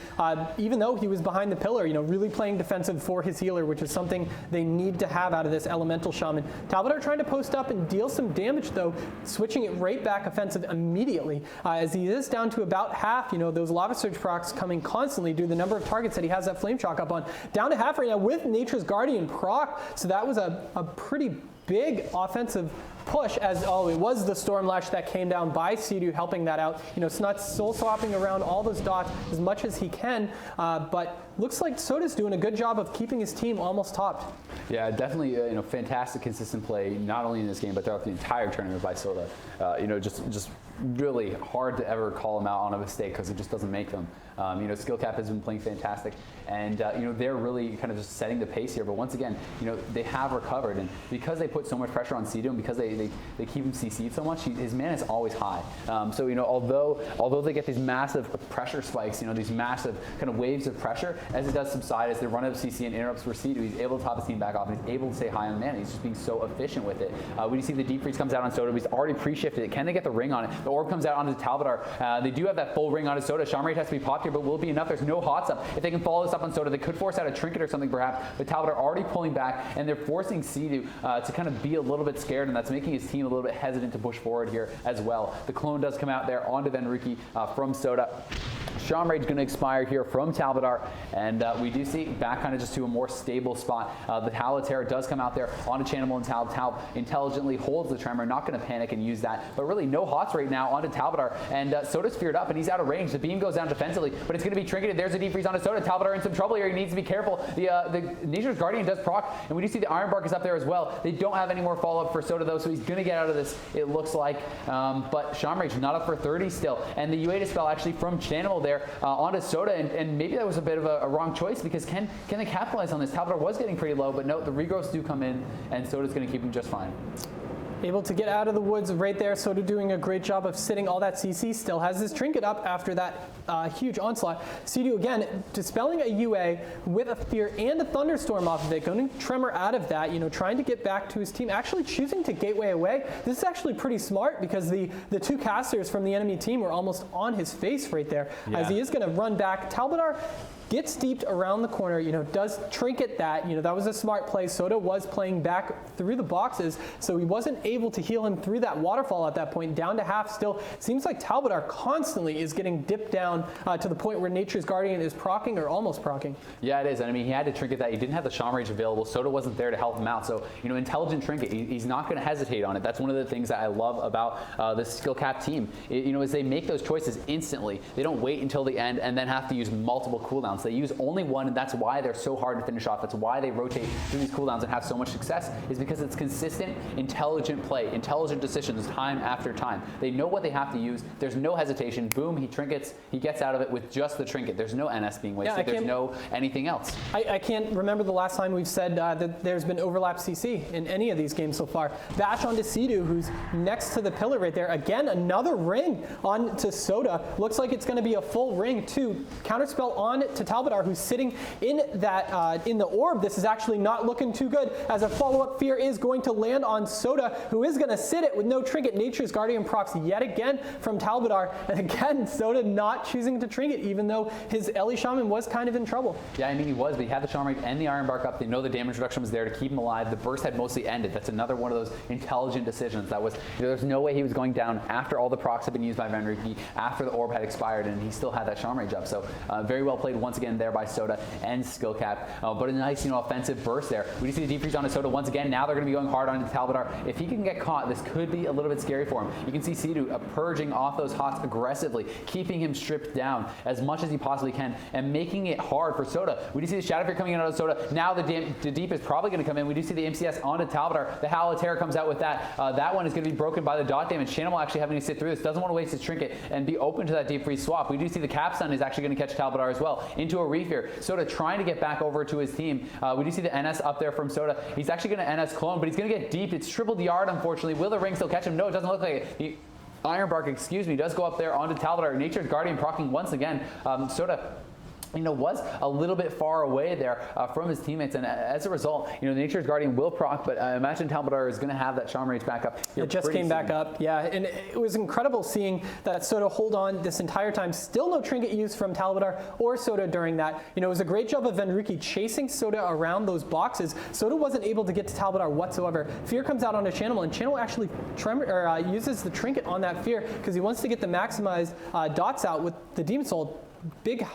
even though he was behind the pillar, really playing defensive for his healer, which is something they need to have out of this elemental shaman. Talbadar trying to post up and deal some damage, though, switching it right back offensive immediately, as he is down to about half. Those lava surge procs coming constantly due to the number of targets that he has that flame shock up on. Down to half right now with Nature's Guardian proc, so that was a pretty big offensive push, as it was the Storm Lash that came down by Cdew helping that out. Snutz soul swapping around all those dots as much as he can, but looks like Sodah's doing a good job of keeping his team almost topped. Yeah, definitely fantastic consistent play, not only in this game but throughout the entire tournament by Sodah. Just really hard to ever call him out on a mistake because it just doesn't make them. Skill Cap has been playing fantastic, and they're really kind of just setting the pace here. But once again, they have recovered, and because they put so much pressure on Cdew, and because they keep him CC'd so much, his mana is always high. Although they get these massive pressure spikes, these massive kind of waves of pressure, as it does subside, as they run out of CC and interrupts for Cdew, he's able to top his team back off, and he's able to stay high on mana. He's just being so efficient with it. We see the deep freeze comes out on Sodah. He's already pre-shifted it. Can they get the ring on it? The orb comes out onto Talbadar. They do have that full ring onto Sodah. Shamrate has to be popped here, but will it be enough? There's no hots up. If they can follow this up on Sodah, they could force out a trinket or something perhaps, but Talbadar already pulling back, and they're forcing Cdew to kind of be a little bit scared, and that's making his team a little bit hesitant to push forward here as well. The clone does come out there onto Venruki from Sodah. Shamrage going to expire here from Talbadar, and we do see back kind of just to a more stable spot. The Halotera does come out there onto Chanimal and Talb. Talb intelligently holds the tremor, not going to panic and use that, but really no hots right now onto Talbadar, and Sodah's feared up and he's out of range. The beam goes down defensively, but it's going to be trinketed. There's a deep freeze onto Sodah. Talbadar in some trouble here. He needs to be careful. The Nature's Guardian does proc, and we do see the Iron Bark is up there as well. They don't have any more follow-up for Sodah though, so he's going to get out of this, it looks like, but Shamrage not up for 30 still, and the Ueda spell actually from Chanimal there onto Sodah, and maybe that was a bit of a wrong choice, because can they capitalize on this? Talbadar was getting pretty low, but no, the regrowths do come in, and Sodah's going to keep him just fine. Able to get out of the woods right there. Sodah doing a great job of sitting all that CC. Still has his trinket up after that huge onslaught. Cdew again dispelling a UA with a fear and a thunderstorm off of it, going to tremor out of that, trying to get back to his team, actually choosing to gateway away. This is actually pretty smart, because the two casters from the enemy team were almost on his face right there, as he is going to run back. Talbadar gets steeped around the corner, does trinket that. That was a smart play. Sodah was playing back through the boxes, so he wasn't able to heal him through that waterfall at that point. Down to half still. Seems like Talbadar constantly is getting dipped down to the point where Nature's Guardian is procking or almost procking. Yeah, it is. And I mean, he had to trinket that. He didn't have the Shamrage available. Sodah wasn't there to help him out. So, intelligent trinket. He's not going to hesitate on it. That's one of the things that I love about this skill cap team. Is they make those choices instantly. They don't wait until the end and then have to use multiple cooldowns. They use only one, and that's why they're so hard to finish off. That's why they rotate through these cooldowns and have so much success, is because it's consistent, intelligent play, intelligent decisions time after time. They know what they have to use. There's no hesitation. Boom, he trinkets. He gets out of it with just the trinket. There's no NS being wasted. There's no anything else. I can't remember the last time we've said that there's been overlap CC in any of these games so far. Bash onto Cdew, who's next to the pillar right there. Again, another ring on to Sodah. Looks like it's going to be a full ring too. Counterspell on to Talbadar, who's sitting in that in the orb. This is actually not looking too good, as a follow-up fear is going to land on Sodah, who is going to sit it with no trinket. Nature's Guardian procs yet again from Talbadar, and again Sodah not choosing to trinket, even though his Ellie Shaman was kind of in trouble. Yeah, I mean, he was, but he had the Shaman and the Iron Bark up. They know the damage reduction was there to keep him alive. The burst had mostly ended. That's another one of those intelligent decisions. That was, there's no way he was going down after all the procs had been used by Venruki, after the orb had expired, and he still had that Shaman up. So very well played once once again there by Sodah and Skillcap. But a nice, offensive burst there. We do see the defreeze on Sodah once again. Now they're going to be going hard on Talbadar. If he can get caught, this could be a little bit scary for him. You can see Cdew purging off those hots aggressively, keeping him stripped down as much as he possibly can, and making it hard for Sodah. We do see the Shadow Fear coming in out of Sodah. Now the Deep is probably going to come in. We do see the MCS onto Talbadar. The Howl of Terror comes out with that. That one is going to be broken by the dot damage. Chanimal actually having to sit through this. Doesn't want to waste his trinket and be open to that deep freeze swap. We do see the Capstun is actually going to catch Talbadar as well into a Reef here. Sodah trying to get back over to his team. We do see the NS up there from Sodah. He's actually going to NS clone, but he's going to get deep. It's triple yard, unfortunately. Will the ring still catch him? No, it doesn't look like it. The Iron Bark, does go up there onto Talbadar. Nature's Guardian proccing once again. Sodah was a little bit far away there from his teammates, and as a result, Nature's Guardian will proc, but I imagine Talbadar is going to have that Shaman Rage back up. It just came back up, yeah, and it was incredible seeing that Sodah hold on this entire time. Still no trinket use from Talbadar or Sodah during that. It was a great job of Venruki chasing Sodah around those boxes. Sodah wasn't able to get to Talbadar whatsoever. Fear comes out onto Chanimal, and Chanimal actually uses the trinket on that Fear because he wants to get the maximized dots out with the Demon Soul. Big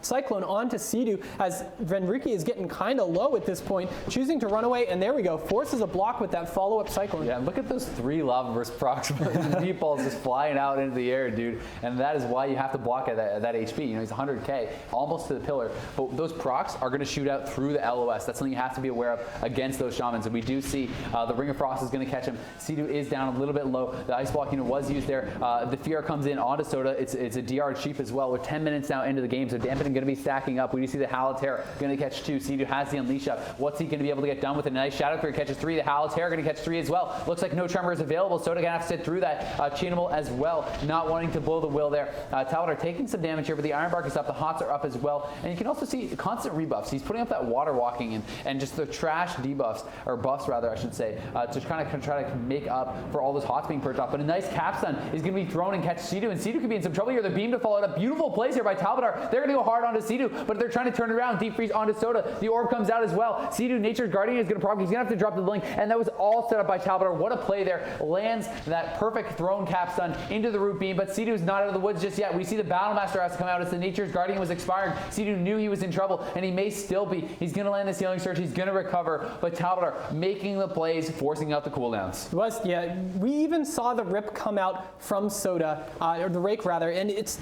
Cyclone onto Cdew as Venruki is getting kind of low at this point, choosing to run away, and there we go. Forces a block with that follow-up Cyclone. Yeah, look at those 3 lava burst procs. Deep balls just flying out into the air, dude. And that is why you have to block at that HP. He's 100k, almost to the pillar. But those procs are going to shoot out through the LOS. That's something you have to be aware of against those Shamans. And we do see the Ring of Frost is going to catch him. Cdew is down a little bit low. The Ice Block was used there. The Fear comes in onto Sodah. It's a DR cheap as well. We're 10 minutes now into the game, so Dampening going to be stacking up. We do see the Howl of Terror going to catch 2. Cdew has the Unleash up. What's he going to be able to get done with it? A nice Shadow Fear catches 3. The Howl of Terror going to catch 3 as well. Looks like no Tremor is available. Sodah going to have to sit through that. Chanimal as well, not wanting to blow the will there. Talbadar taking some damage here, but the Iron Bark is up. The Hots are up as well. And you can also see constant rebuffs. He's putting up that Water Walking and just the trash debuffs, or buffs rather, I should say, to kind of try to make up for all those Hots being perked off. But a nice Capstun is going to be thrown and catch Cdew, and Cdew could be in some trouble here. The Beam to follow it up. Beautiful plays here by Talbadar. They're going to go hard onto Cdew, but they're trying to turn it around. Deep freeze onto Sodah. The orb comes out as well. Cdew, Nature's Guardian is going to proc. He's going to have to drop the link, and that was all set up by Talbadar. What a play there. Lands that perfect thrown Capstun into the root beam, but Cdew's not out of the woods just yet. We see the Battlemaster has to come out as the Nature's Guardian was expiring. Cdew knew he was in trouble, and he may still be. He's going to land this Healing Surge. He's going to recover, but Talbadar making the plays, forcing out the cooldowns. It was, yeah. We even saw the rip come out from Sodah, or the rake rather, and it's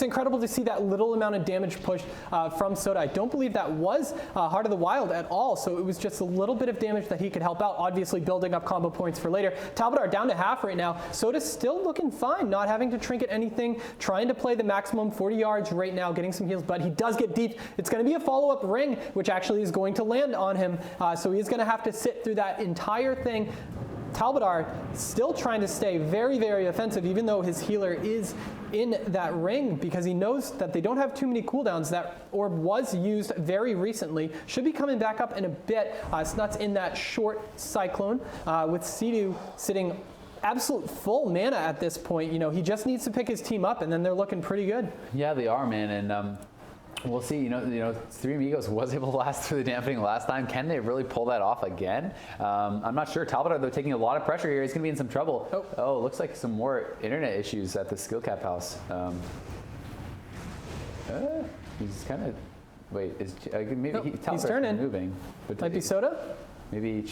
incredible to see that little amount of damage pushed from Sodah. I don't believe that was Heart of the Wild at all, so it was just a little bit of damage that he could help out, obviously building up combo points for later. Talbadar down to half right now. Sodah's still looking fine, not having to trinket anything, trying to play the maximum 40 yards right now, getting some heals, but he does get deep. It's going to be a follow-up ring, which actually is going to land on him, so he's going to have to sit through that entire thing. Talbadar still trying to stay very, very offensive, even though his healer is in that ring, because he knows that they don't have too many cooldowns. That orb was used very recently. Should be coming back up in a bit. Snutz in that short Cyclone with Cdew sitting absolute full mana at this point. He just needs to pick his team up, and then they're looking pretty good. Yeah, they are, man, and we'll see. 3 Amigos was able to last through the dampening last time. Can they really pull that off again? I'm not sure. Talbadar, though, taking a lot of pressure here. He's going to be in some trouble. Oh, looks like some more internet issues at the Skill Cap house. He's kind of. Wait, maybe he's turning. Moving. But might be Sodah? Maybe.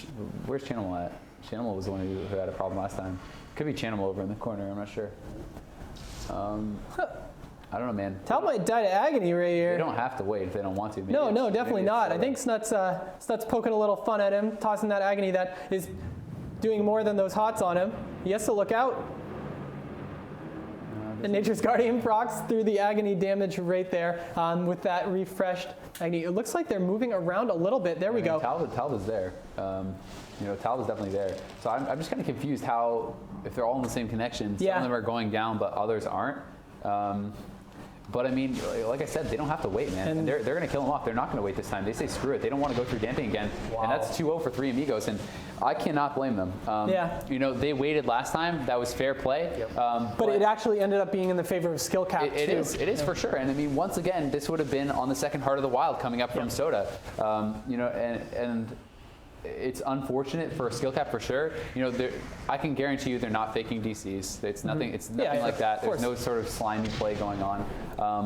Where's Chanimal at? Chanimal was the one who had a problem last time. Could be Chanimal over in the corner. I'm not sure. I don't know, man. Tal might die to agony right here. They don't have to wait if they don't want to. Maybe no, definitely not. I think Snutz poking a little fun at him, tossing that agony that is doing more than those hots on him. He has to look out. And Nature's Guardian procs through the agony damage right there with that refreshed agony. It looks like they're moving around a little bit. There we go. Talbot's there. Talbot's definitely there. So I'm just kind of confused how, if they're all in the same connection, some of them are going down, but others aren't. But I mean, like I said, they don't have to wait, man. And they're going to kill him off. They're not going to wait this time. They say screw it. They don't want to go through damping again. Wow. And that's 2-0 for 3 Amigos, and I cannot blame them. They waited last time. That was fair play. Yep. But it actually ended up being in the favor of Skill Cap too. It is for sure. And I mean, once again, this would have been on the second Heart of the Wild coming up from Sodah. it's unfortunate for skill cap for sure. You know, I can guarantee you they're not faking DCs. It's nothing. It's nothing like that. There's no sort of slimy play going on.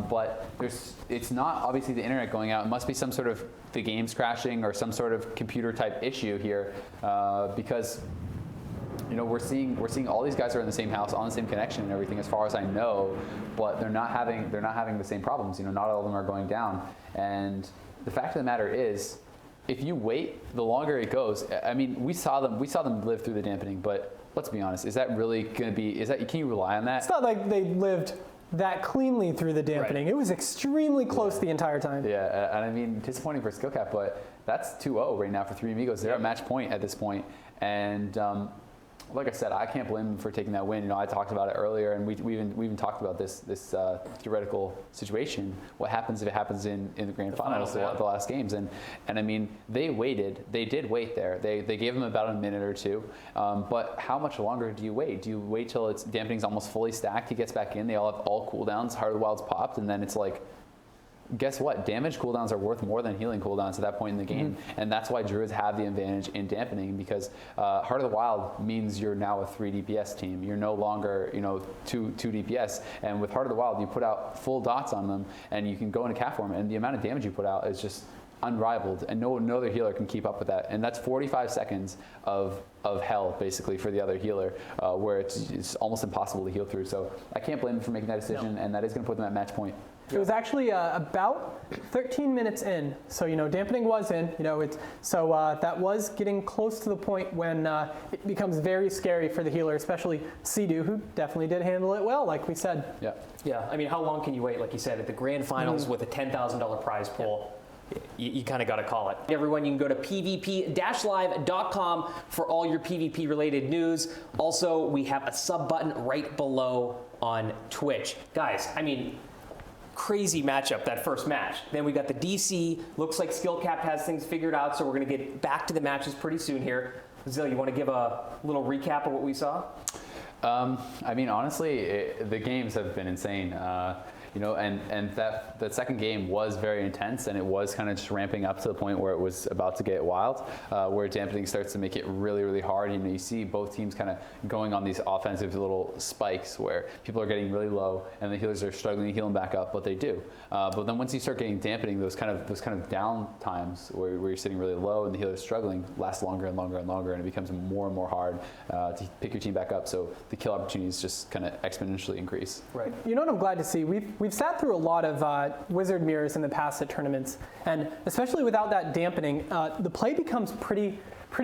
But it's not obviously the internet going out. It must be some sort of the game's crashing or some sort of computer type issue here, because you know we're seeing all these guys are in the same house on the same connection and everything as far as I know, but they're not having the same problems. You know, not all of them are going down. And the fact of the matter is, if you wait, the longer it goes. I mean, we saw them live through the dampening, but let's be honest, is that really going to be? Can you rely on that? It's not like they lived that cleanly through the dampening. Right. It was extremely close the entire time. Yeah, and I mean, disappointing for skill cap, but that's 2-0 right now for Three Amigos. They're at match point at this point, and like I said, I can't blame them for taking that win. You know, I talked about it earlier, and we even talked about this theoretical situation. What happens if it happens in the grand finals, the last games? And I mean, they waited. They did wait there. They gave them about a minute or two. But how much longer do you wait? Do you wait till it's dampening's almost fully stacked? He gets back in. They all have all cooldowns. Heart of the Wild's popped, and then it's like, guess what? Damage cooldowns are worth more than healing cooldowns at that point in the game. And that's why Druids have the advantage in dampening, because Heart of the Wild means you're now a 3 DPS team. You're no longer, you know, 2 DPS. And with Heart of the Wild, you put out full dots on them, and you can go into cat form, and the amount of damage you put out is just unrivaled, and no other healer can keep up with that. And that's 45 seconds of hell, basically, for the other healer, where it's almost impossible to heal through. So I can't blame them for making that decision, and that is going to put them at match point. It was actually about 13 minutes in, so you know, dampening was in. You know, that was getting close to the point when it becomes very scary for the healer, especially Cdew, who definitely did handle it well, like we said. Yeah. Yeah. I mean, how long can you wait? Like you said, at the grand finals with a $10,000 prize pool. You kind of got to call it. Everyone, you can go to pvp-live.com for all your PvP related news. Also, we have a sub button right below on Twitch. Guys, I mean, crazy matchup, that first match. Then we got the DC. Looks like Skill Cap has things figured out, so we're going to get back to the matches pretty soon here. Zil, you want to give a little recap of what we saw? I mean, honestly, the games have been insane. You know, and that second game was very intense, and it was kind of just ramping up to the point where it was about to get wild, where dampening starts to make it really, really hard. You know, you see both teams kind of going on these offensive little spikes where people are getting really low, and the healers are struggling to heal them back up, but they do. But then once you start getting dampening, those kind of down times where you're sitting really low and the healer's struggling last longer and longer and longer, and it becomes more and more hard to pick your team back up. So the kill opportunities just kind of exponentially increase. Right. You know what I'm glad to see? We've sat through a lot of wizard mirrors in the past at tournaments, and especially without that dampening, the play becomes pretty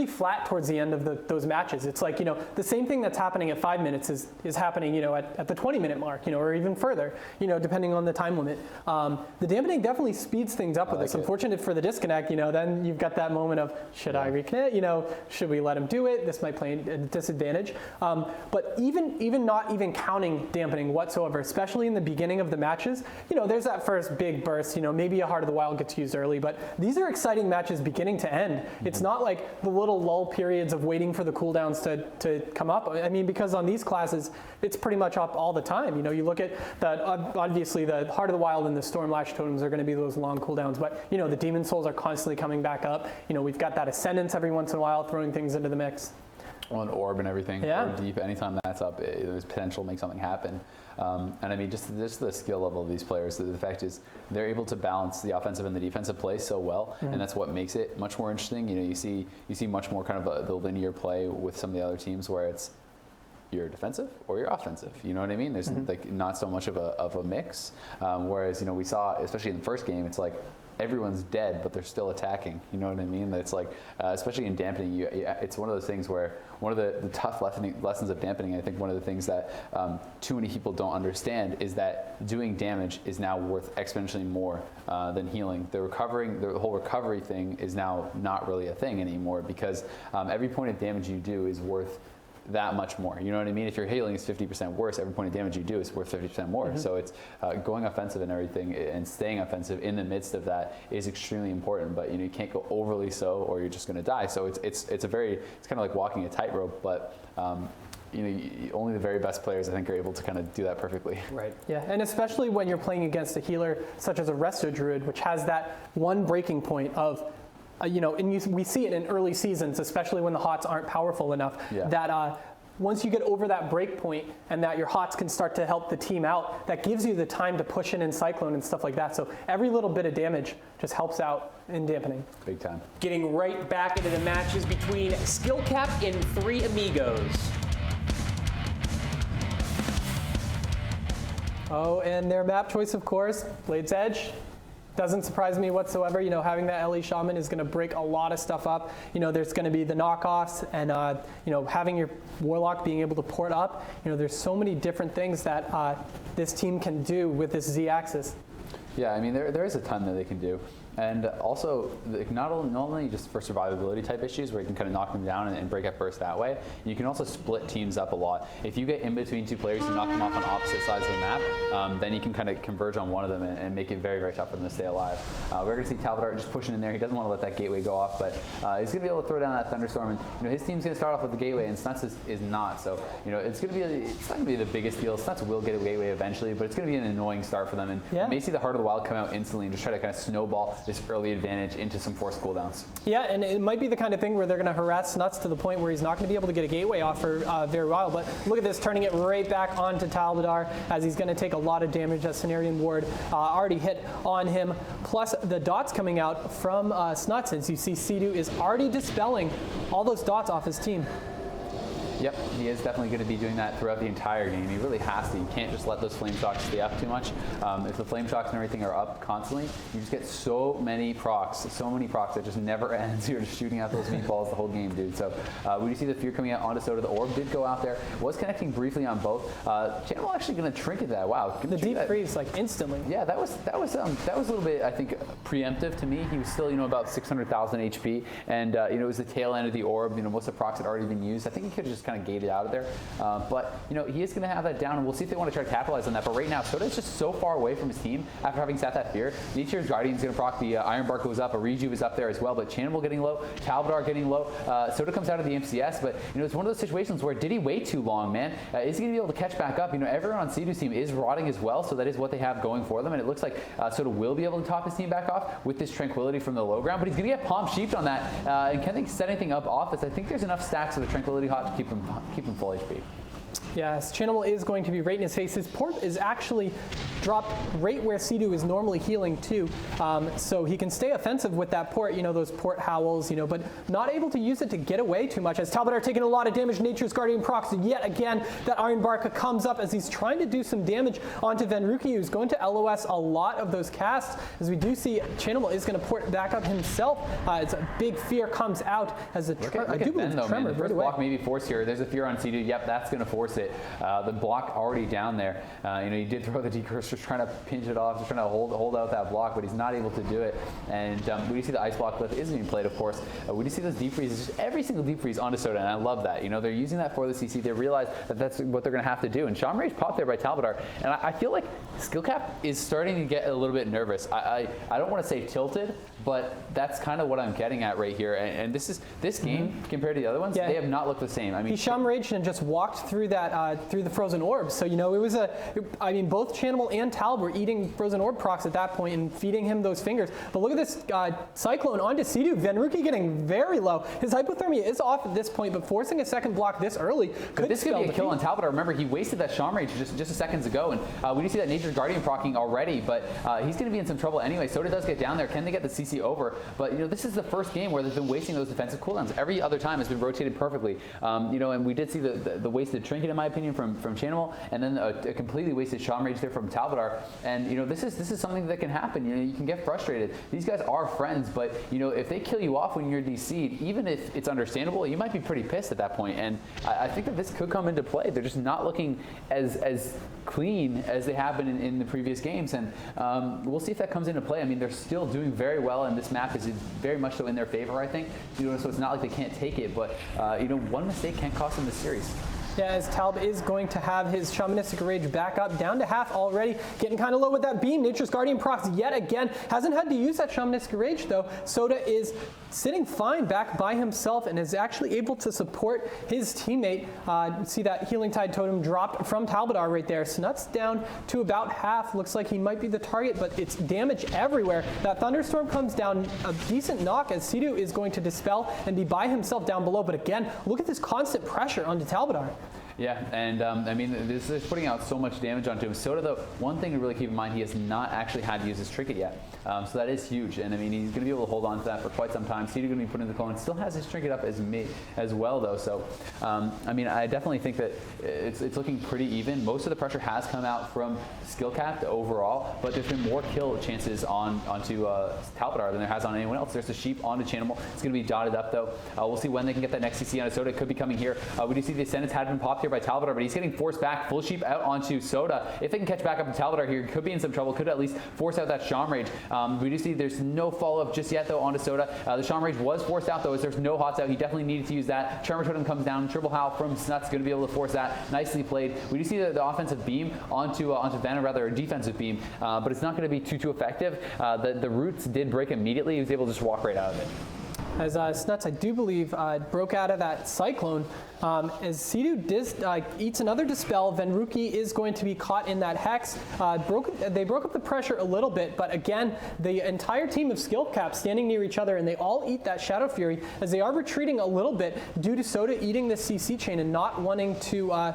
flat towards the end of those matches. It's like, you know, the same thing that's happening at 5 minutes is happening, you know, at the 20-minute mark, you know, or even further, you know, depending on the time limit. The dampening definitely speeds things up with this. Unfortunate for the disconnect, you know, then you've got that moment of, should I recommit? You know, should we let him do it? This might play a disadvantage. But even not even counting dampening whatsoever, especially in the beginning of the matches, you know, there's that first big burst, you know, maybe a Heart of the Wild gets used early, but these are exciting matches beginning to end. It's not like the little lull periods of waiting for the cooldowns to come up. I mean, because on these classes, it's pretty much up all the time. You know, you look at that, obviously the Heart of the Wild and the Stormlash totems are going to be those long cooldowns, but, you know, the Demon Souls are constantly coming back up. You know, we've got that Ascendance every once in a while throwing things into the mix. Well, an orb and everything, yeah. Or deep, anytime that's up, there's potential to make something happen. And I mean, just the skill level of these players, the fact is they're able to balance the offensive and the defensive play so well, and that's what makes it much more interesting. You know, you see much more kind of the linear play with some of the other teams where it's you're defensive or you're offensive. You know what I mean? There's like not so much of a mix. Whereas, you know, we saw, especially in the first game, it's like everyone's dead, but they're still attacking. You know what I mean? It's like, especially in dampening, it's one of those things where one of the tough lessons of dampening, I think one of the things that too many people don't understand is that doing damage is now worth exponentially more than healing. The whole recovery thing is now not really a thing anymore, because every point of damage you do is worth that much more. You know what I mean? If your healing is 50% worse, every point of damage you do is worth 50% more. So it's going offensive and everything, and staying offensive in the midst of that is extremely important. But you know, you can't go overly so, or you're just going to die. So it's kind of like walking a tightrope. But you know, only the very best players, I think, are able to kind of do that perfectly. Right. Yeah, and especially when you're playing against a healer such as a Resto Druid, which has that one breaking point of and we see it in early seasons, especially when the HOTS aren't powerful enough, that once you get over that break point and that your HOTS can start to help the team out, that gives you the time to push in Cyclone and stuff like that. So every little bit of damage just helps out in dampening. Big time. Getting right back into the matches between Skill Cap and 3 Amigos. Oh, and their map choice, of course, Blade's Edge. Doesn't surprise me whatsoever. Having that LE Shaman is going to break a lot of stuff up. There's going to be the knockoffs, and having your Warlock being able to port up. There's so many different things that this team can do with this Z-axis. Yeah, I mean, there is a ton that they can do. And also, not only just for survivability type issues where you can kind of knock them down and break up burst that way, you can also split teams up a lot. If you get in between 2 players and knock them off on opposite sides of the map, then you can kind of converge on one of them and make it very, very tough for them to stay alive. We're going to see Talbadar just pushing in there. He doesn't want to let that gateway go off, but he's going to be able to throw down that thunderstorm. And his team's going to start off with the gateway, and Snutz is not. So it's going to be it's not going to be the biggest deal. Snutz will get a gateway eventually, but it's going to be an annoying start for them. And you may see the Heart of the Wild come out instantly and just try to kind of snowball this early advantage into some forced cooldowns. Yeah, and it might be the kind of thing where they're going to harass Snutz to the point where he's not going to be able to get a gateway off for very while. But look at this, turning it right back onto Talbadar as he's going to take a lot of damage. That Cenarian Ward already hit on him. Plus the dots coming out from Snutz. As you see, Cdew is already dispelling all those dots off his team. Yep, he is definitely going to be doing that throughout the entire game. He really has to. You can't just let those flame shocks stay up too much. If the flame shocks and everything are up constantly, you just get so many procs that just never ends. You're just shooting out those meatballs the whole game, dude. So we do see the Fear coming out onto Sodah. The Orb did go out there. Was connecting briefly on both. Channel actually going to trinket that. Wow. The deep freeze, like instantly. Yeah, that was a little bit, I think, preemptive to me. He was still, about 600,000 HP, and it was the tail end of the Orb. Most of the procs had already been used. I think he could have just kind of gated out of there. But he is going to have that down, and we'll see if they want to try to capitalize on that. But right now, Sodah is just so far away from his team after having sat that Fear. Nature's Guardian is going to proc. The Iron Bark goes up. A Rejuve is up there as well. But Chanimal getting low. Talbadar getting low. Sodah comes out of the MCS. But it's one of those situations where did he wait too long, man? Is he going to be able to catch back up? Everyone on Cdew's team is rotting as well, so that is what they have going for them. And it looks like Sodah will be able to top his team back off with this Tranquility from the low ground. But he's going to get palm sheeped on that. And can they set anything up off this? I think there's enough stacks of the Tranquility Hot to keep him full HP. Yes, Chanimal is going to be right in his face. His port is actually dropped right where Cdew is normally healing too. So he can stay offensive with that port, those port howls, but not able to use it to get away too much. As Talbadar taking a lot of damage, Nature's Guardian procs yet again. That Iron Bark comes up as he's trying to do some damage onto Venruki, who's going to LOS a lot of those casts. As we do see, Chanimal is going to port back up himself. As a big Fear comes out as a tremor. I do believe tremor. The first block maybe forced here. There's a Fear on Cdew. Yep, that's going to force it. The block already down there. He did throw the decurse, just trying to pinch it off, just trying to hold out that block, but he's not able to do it. And we do see the ice block cliff is being played, of course. We do see those deep freezes, just every single deep freeze onto Sodah, and I love that. They're using that for the CC. They realize that that's what they're going to have to do. And Shaman Rage popped there by Talbadar, and I feel like Skill Cap is starting to get a little bit nervous. I don't want to say tilted, but that's kind of what I'm getting at right here. And this game compared to the other ones, they have not looked the same. I mean, he Shaman Raged and just walked through that through the frozen orbs. So it was both Chanimal and Talb were eating frozen orb procs at that point and feeding him those fingers. But look at this Cyclone onto Cdew. Venruki getting very low. His hypothermia is off at this point, but forcing a second block this early could this could be a kill on Talbadar. Remember, he wasted that Shaman Rage just a seconds ago, and we do see that Nature's Guardian proccing already, but he's going to be in some trouble anyway. Sodah does get down there. Can they get the CC over? But this is the first game where they've been wasting those defensive cooldowns. Every other time has been rotated perfectly. And we did see the wasted trinket, in my opinion, from Chanimal, and then a completely wasted Shaman Rage there from Talbadar. And this is something that can happen. You can get frustrated. These guys are friends, but if they kill you off when you're DC'd, even if it's understandable, you might be pretty pissed at that point. And I think that this could come into play. They're just not looking as clean as they have been in the previous games, and we'll see if that comes into play. I mean, they're still doing very well, and this map is very much so in their favor, I think. So it's not like they can't take it, but one mistake can cost them the series. Yeah, as Talb is going to have his Shamanistic Rage back up, down to half already, getting kind of low with that beam. Nature's Guardian procs yet again. Hasn't had to use that Shamanistic Rage though. Sodah is sitting fine back by himself and is actually able to support his teammate. See that Healing Tide Totem dropped from Talbadar right there. Snutz down to about half. Looks like he might be the target, but it's damage everywhere. That Thunderstorm comes down, a decent knock as Cdew is going to dispel and be by himself down below. But again, look at this constant pressure onto Talbadar. Yeah, and I mean, this is putting out so much damage onto him. Sodah, though, one thing to really keep in mind, he has not actually had to use his trinket yet. So that is huge, and I mean, he's going to be able to hold on to that for quite some time. Cdew going to be putting the clone, still has his trinket up as well, though. So, I mean, I definitely think that it's looking pretty even. Most of the pressure has come out from skill capped overall, but there's been more kill chances onto Talbadar than there has on anyone else. There's the sheep onto Chanimal. It's going to be dotted up, though. We'll see when they can get that next CC on Sodah. It could be coming here. We do see the Ascendants had been popped here by Talbadar, but he's getting forced back. Full sheep out onto Sodah. If they can catch back up to Talbadar here, could be in some trouble. Could at least force out that Sham Rage. We do see there's no follow-up just yet, though, onto Sodah. The Sham Rage was forced out, though, as there's no hots out. He definitely needed to use that. Charmer Totem comes down. Triple Howl from Snutz going to be able to force that. Nicely played. We do see the offensive beam onto Van, or rather a defensive beam, but it's not going to be too effective. The roots did break immediately. He was able to just walk right out of it. As Snutz, I do believe, broke out of that Cyclone. As Cdew eats another Dispel, Venruki is going to be caught in that Hex. They broke up the pressure a little bit, but again, the entire team of skill caps standing near each other, and they all eat that Shadow Fury, as they are retreating a little bit due to Sodah eating the CC chain and not wanting to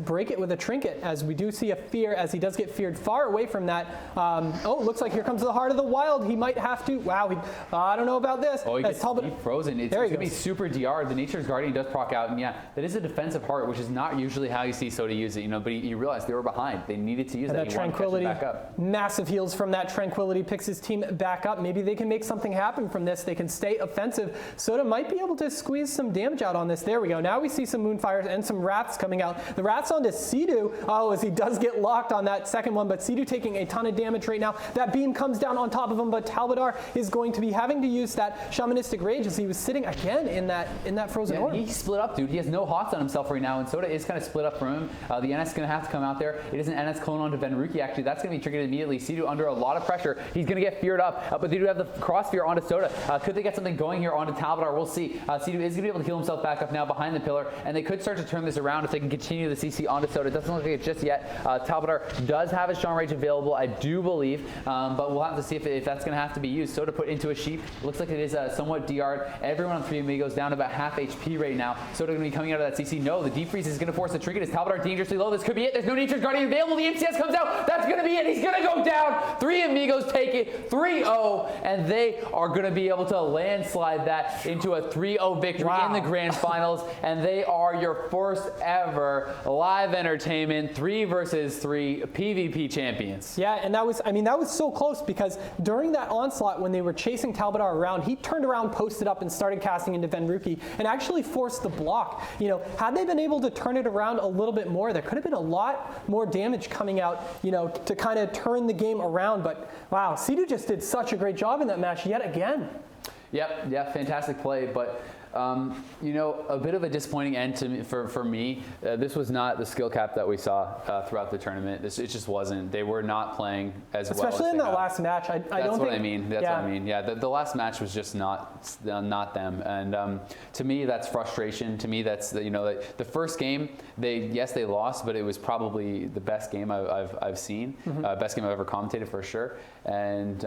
break it with a trinket, as we do see a fear, as he does get feared far away from that. Oh, looks like here comes the Heart of the Wild. He might have to. Wow, I don't know about this. Oh, he gets frozen. It's going to be super DR. The Nature's Guardian does proc out, and yeah, that is a defensive heart, which is not usually how you see Sodah use it, but you realize they were behind. They needed to use that. Tranquility, back up. Massive heals from that Tranquility picks his team back up. Maybe they can make something happen from this. They can stay offensive. Sodah might be able to squeeze some damage out on this. There we go. Now we see some Moonfires and some Wraths coming out. The Wraths onto Cdew, as he does get locked on that second one, but Cdew taking a ton of damage right now. That beam comes down on top of him, but Talbadar is going to be having to use that Shamanistic Rage as he was sitting again in that frozen orb. He split up, dude. He has no hots on himself right now, and Sodah is kind of split up from him. The NS is going to have to come out there. It is an NS clone onto Venruki, actually. That's going to be triggered immediately. Cdew under a lot of pressure. He's going to get feared up, but they do have the cross fear onto Sodah. Could they get something going here onto Talbadar? We'll see. Cdew is going to be able to heal himself back up now behind the pillar, and they could start to turn this around if they can continue the CC onto Sodah. It doesn't look like it just yet. Talbadar does have his Sham Rage available, I do believe, but we'll have to see if that's going to have to be used. Sodah put into a sheep. Looks like it is somewhat DR'd. Everyone on 3 Amigos down to about half HP right now. Sodah going to be coming out of that CC. No, the Deep Freeze is going to force the trinket. Is Talbadar dangerously low? This could be it. There's no Nature's Guardian available. The MCS comes out. That's going to be it. He's going to go down. 3 Amigos take it 3-0, and they are going to be able to landslide that into a 3-0 victory in the grand finals, and they are your first ever live entertainment 3 versus 3 PvP champions. Yeah, and that was so close, because during that onslaught when they were chasing Talbadar around, he turned around, posted up, and started casting into Venruki and actually forced the block. Had they been able to turn it around a little bit more, there could have been a lot more damage coming out, to kind of turn the game around. But wow, Cdew just did such a great job in that match yet again. Yep, yeah, fantastic play, but a bit of a disappointing end for me. This was not the skill cap that we saw throughout the tournament. It just wasn't. They were not playing as well. Especially in that last match. That's what I mean. That's what I mean. Yeah, the last match was just not them. And to me, that's frustration. To me, that's the first game. They lost, but it was probably the best game I've seen. Best game I've ever commentated for sure. And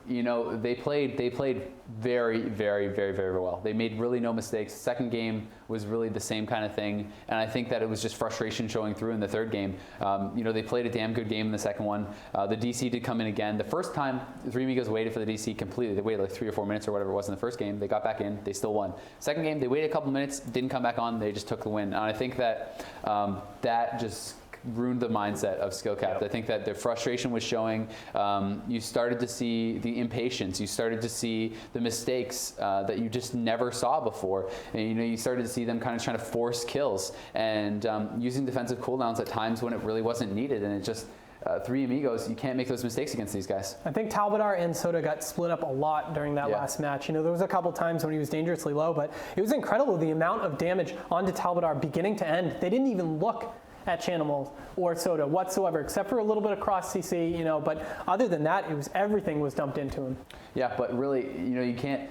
they played very, very, very, very well. They made really no mistakes. Second game was really the same kind of thing, and I think that it was just frustration showing through in the third game. They played a damn good game in the second one. The DC did come in again. The first time, 3 Amigos waited for the DC completely. They waited like 3 or 4 minutes or whatever it was in the first game. They got back in. They still won. Second game, they waited a couple minutes, didn't come back on. They just took the win. And I think that that just ruined the mindset of skill capped. I think that the frustration was showing. You started to see the impatience. You started to see the mistakes that you just never saw before. And you started to see them kind of trying to force kills and using defensive cooldowns at times when it really wasn't needed. And it just three Amigos, you can't make those mistakes against these guys. I think Talbadar and Sodah got split up a lot during that Yeah. last match. There was a couple times when he was dangerously low, but it was incredible the amount of damage onto Talbadar beginning to end. They didn't even look at Chanimals or Sodah whatsoever, except for a little bit of cross CC, but other than that, everything was dumped into him. Yeah, but really, you can't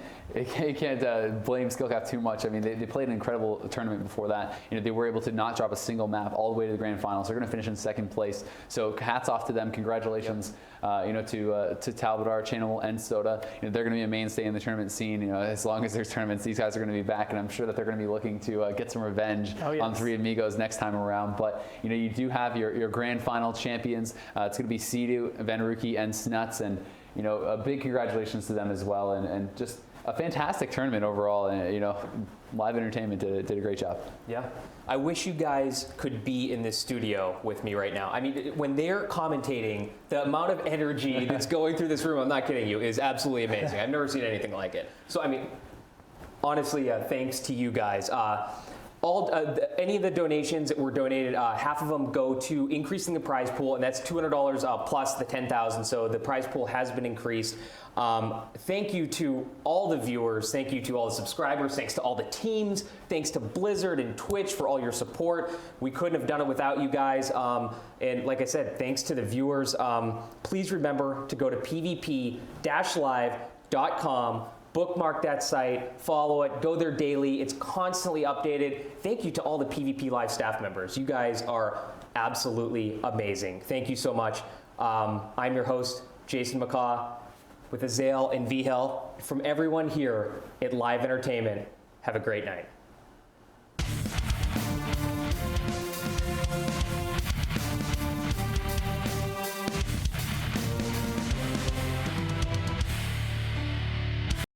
blame Skillcap too much. I mean, they played an incredible tournament before that. They were able to not drop a single map all the way to the grand finals. They're going to finish in second place. So hats off to them. Congratulations, to Talbadar, Chanimal, and Sodah. They're going to be a mainstay in the tournament scene. As long as there's tournaments, these guys are going to be back, and I'm sure that they're going to be looking to get some revenge on three Amigos next time around. But you do have your grand final champions. It's going to be Cdew, Venruki, and Snutz, and a big congratulations to them as well, and just a fantastic tournament overall. And Live Entertainment did a great job. Yeah. I wish you guys could be in this studio with me right now. I mean, when they're commentating, the amount of energy that's going through this room, I'm not kidding you, is absolutely amazing. I've never seen anything like it. So, I mean, honestly, thanks to you guys. Any of the donations that were donated, half of them go to increasing the prize pool, and that's $200 plus the $10,000. So the prize pool has been increased. Thank you to all the viewers. Thank you to all the subscribers. Thanks to all the teams. Thanks to Blizzard and Twitch for all your support. We couldn't have done it without you guys. And like I said, thanks to the viewers. Please remember to go to pvp-live.com. Bookmark that site, follow it, go there daily. It's constantly updated. Thank you to all the PvP Live staff members. You guys are absolutely amazing. Thank you so much. I'm your host, Jason McCaw, with Azale and Vihel. From everyone here at Live Entertainment, have a great night.